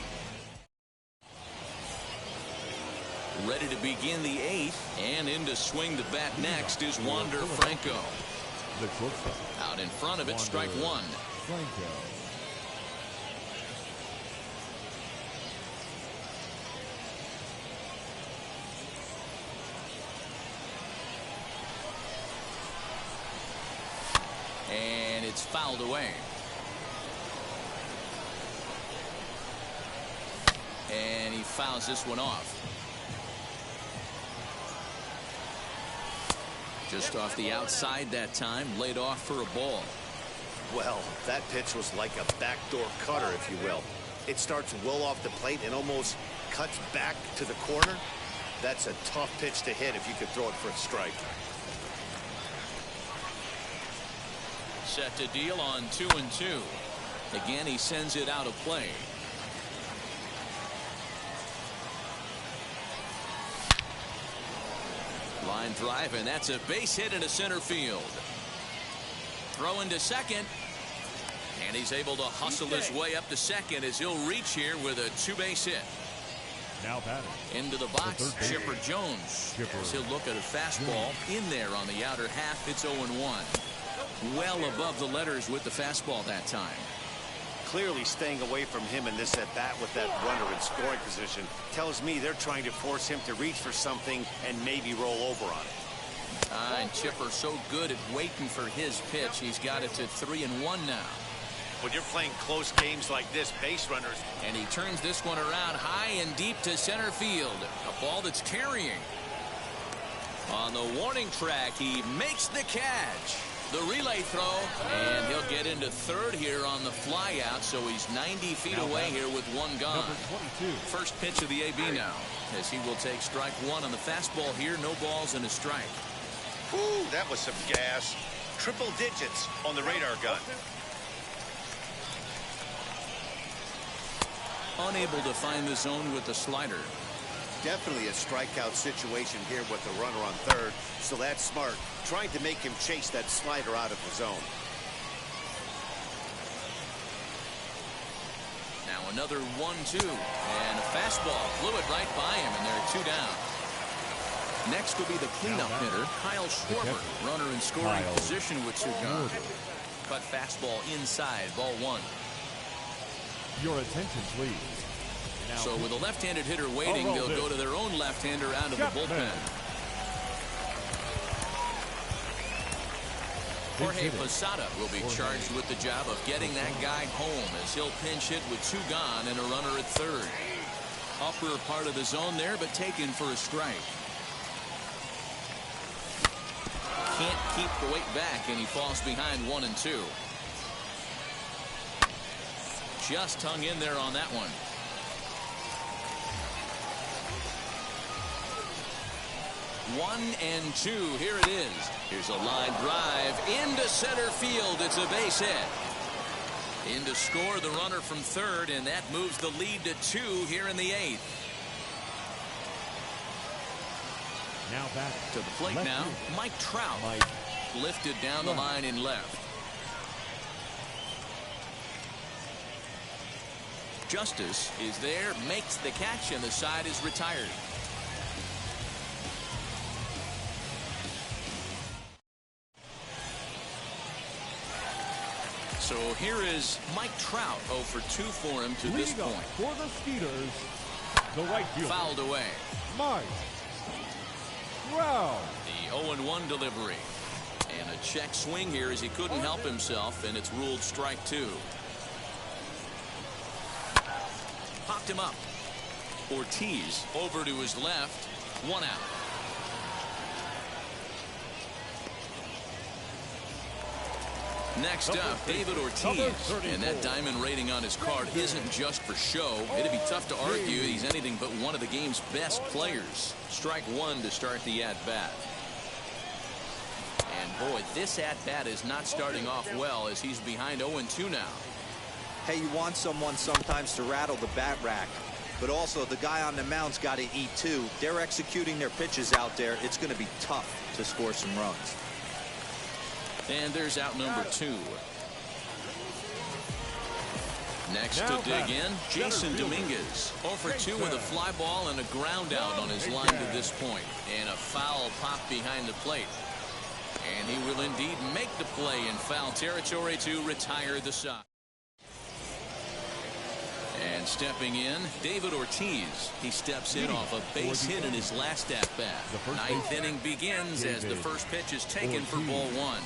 Ready to begin the 8th, and in to swing the bat next is Wander Franco. The shortstop. Out in front of it, strike 1. Franco. And it's fouled away. And he fouls this one off. Just off the outside that time, laid off for a ball. Well, that pitch was like a backdoor cutter, if you will. It starts well off the plate and almost cuts back to the corner. That's a tough pitch to hit if you could throw it for a strike. Set to deal on 2-2. Again, he sends it out of play. Line drive, and that's a base hit into center field. Throw into second, and he's able to hustle his way up to second as he'll reach here with a 2-base hit. Now batting. Into the box, Chipper Jones. As he'll look at a fastball in there on the outer half. It's 0-1. Well above the letters with the fastball that time. Clearly staying away from him in this at-bat with that runner in scoring position tells me they're trying to force him to reach for something and maybe roll over on it. And Chipper so good at waiting for his pitch. He's got it to 3-1 now. When you're playing close games like this, base runners. And he turns this one around high and deep to center field. A ball that's carrying. On the warning track, he makes the catch. The relay throw, and he'll get into third here on the flyout, so he's 90 feet away here with one gone. First pitch of the AB now, as he will take strike 1 on the fastball here. No balls and a strike. Ooh, that was some gas. Triple digits on the radar gun. unable to find the zone with the slider. Definitely a strikeout situation here with the runner on third, so that's smart. Trying to make him chase that slider out of the zone. Now another 1-2, and a fastball flew it right by him, and there are 2 down. Next will be the cleanup hitter, Kyle Schwarber, runner in scoring position with 2 gone. Cut fastball inside, ball 1. Your attention, please. Now, so with a left-handed hitter waiting, they'll go to their own left-hander out of the bullpen. Jorge Posada will be charged with the job of getting that guy home as he'll pinch hit with 2 gone and a runner at third. Upper part of the zone there, but taken for a strike. Can't keep the weight back, and he falls behind 1-2. Just hung in there on that one. 1-2. Here it is. Here's a line drive into center field. It's a base hit. In to score the runner from third, and that moves the lead to 2 here in the 8th. Now back to the plate now. Mike Trout lifted down the line in left. Justice is there, makes the catch, and the side is retired. So here is Mike Trout, 0 for 2 for him to this point. For the Skeeters, the right fielder. Fouled away. Mike Trout. The 0-1 delivery. And a check swing here as he couldn't help himself, and it's ruled strike 2. Popped him up. Ortiz over to his left. 1 out. Next up, David Ortiz, and that diamond rating on his card isn't just for show. It'd be tough to argue he's anything but one of the game's best players. Strike 1 to start the at-bat. And boy, this at-bat is not starting off well as he's behind 0-2 now. Hey, you want someone sometimes to rattle the bat rack, but also the guy on the mound's got to eat too. They're executing their pitches out there. It's going to be tough to score some runs. And there's out number 2. Next to dig in, Jason Dominguez. 0 for 2 with a fly ball and a ground out on his line to this point. And a foul pop behind the plate. And he will indeed make the play in foul territory to retire the side. And stepping in, David Ortiz. He steps in off a base hit in his last at-bat. 9th inning begins as the first pitch is taken for ball 1.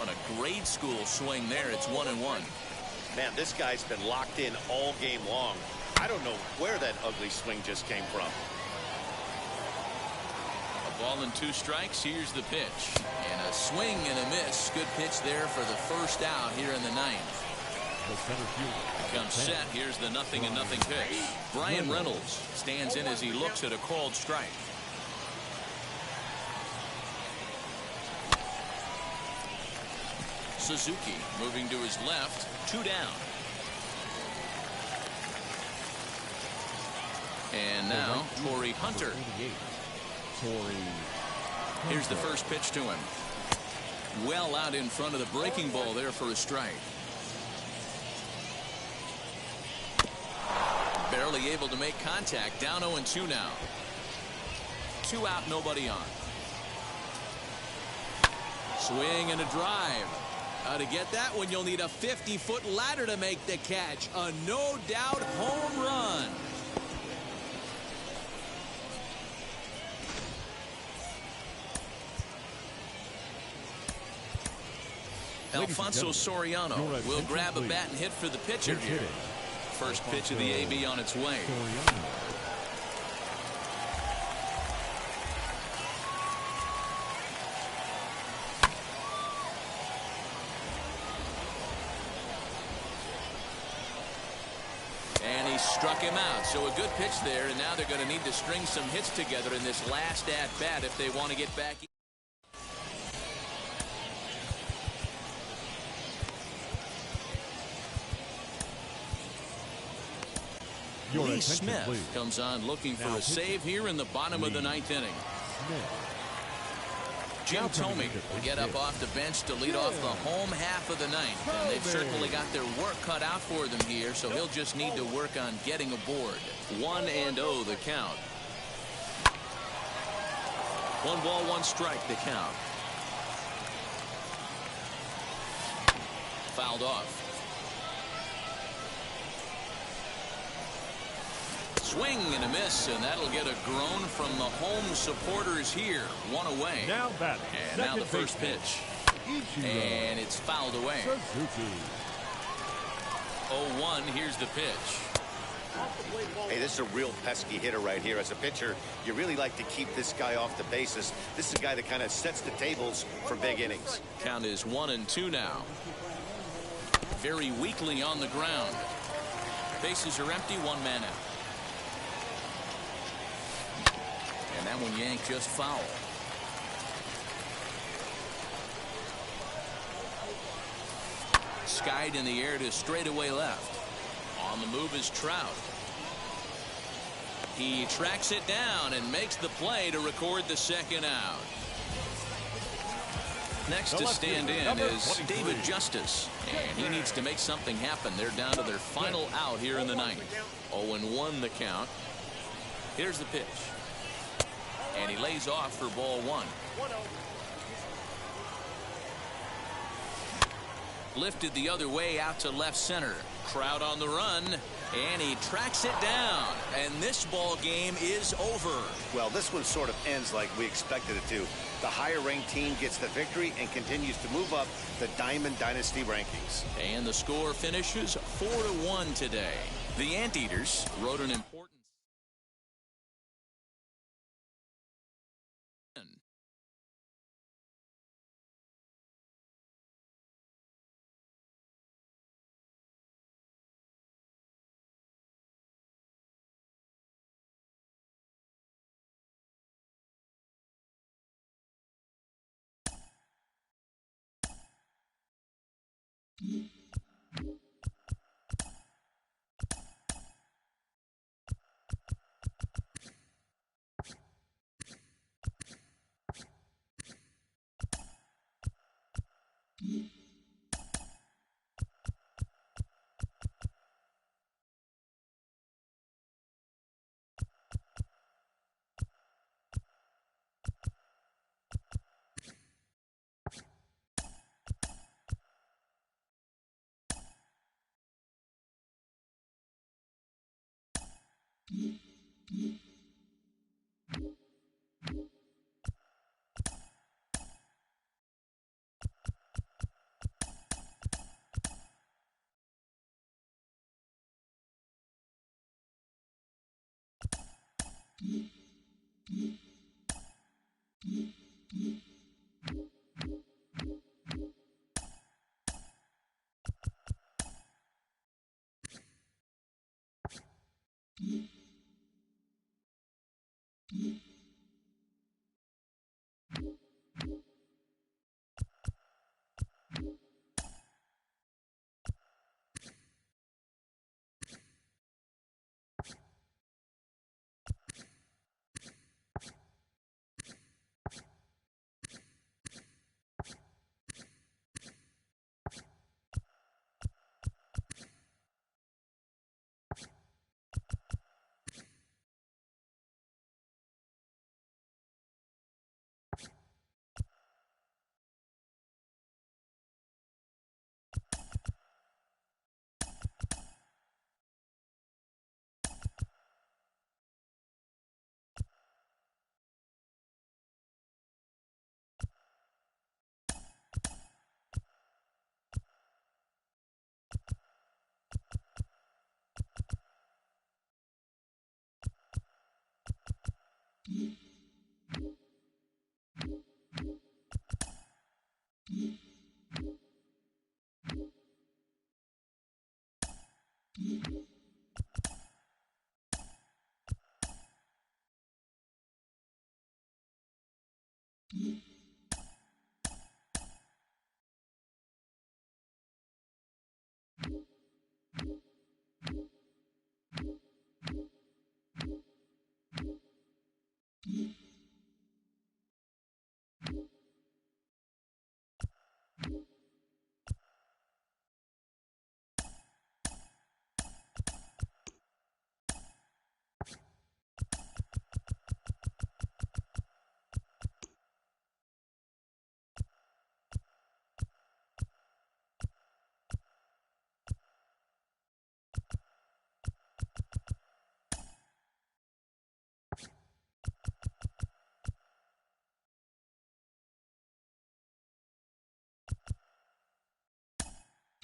On a grade school swing there, it's 1-1. Man, this guy's been locked in all game long. I don't know where that ugly swing just came from. A ball and 2 strikes. Here's the pitch. And a swing and a miss. Good pitch there for the first out here in the 9th. Comes set. Here's the 0-0 pitch. Brian Reynolds stands in as he looks at a called strike. Suzuki moving to his left. 2 down. And now Torrey Hunter. Here's the first pitch to him. Well out in front of the breaking ball there for a strike. Barely able to make contact. Down 0-2 now. 2 out, nobody on. Swing and a drive. To get that one, you'll need a 50-foot ladder to make the catch. A no-doubt home run. Alfonso Soriano will grab a bat and hit for the pitcher here. First pitch of the AB on its way. And he struck him out. So a good pitch there, and now they're going to need to string some hits together in this last at-bat if they want to get back. Your Lee attention, Smith please. comes on looking for Now a save here in the bottom of the ninth inning. Jim Now coming Thome into will pitch get up hit. off the bench to lead off the home half of the ninth. And they've certainly got their work cut out for them here, so he'll just need to work on getting aboard. 1-0 the count. 1 ball, 1 strike the count. Fouled off. Swing and a miss, and that'll get a groan from the home supporters here. 1 away. Now batting. And now the first pitch. And it's fouled away. 0-1. Here's the pitch. Hey, this is a real pesky hitter right here. As a pitcher, you really like to keep this guy off the bases. This is a guy that kind of sets the tables for big innings. Count is 1-2 now. Very weakly on the ground. Bases are empty, 1 man out. And that one yanked just foul. Skied in the air to straightaway left. On the move is Trout. He tracks it down and makes the play to record the second out. Next to stand in is David Justice, and he needs to make something happen. They're down to their final out here in the ninth. 0-1 the count. Here's the pitch. And he lays off for ball 1. Lifted the other way out to left center. Crowd on the run, and he tracks it down. And this ball game is over. Well, this one sort of ends like we expected it to. The higher ranked team gets the victory and continues to move up the Diamond Dynasty rankings. And the score finishes 4-1 today. The Anteaters wrote an important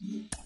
Yeah.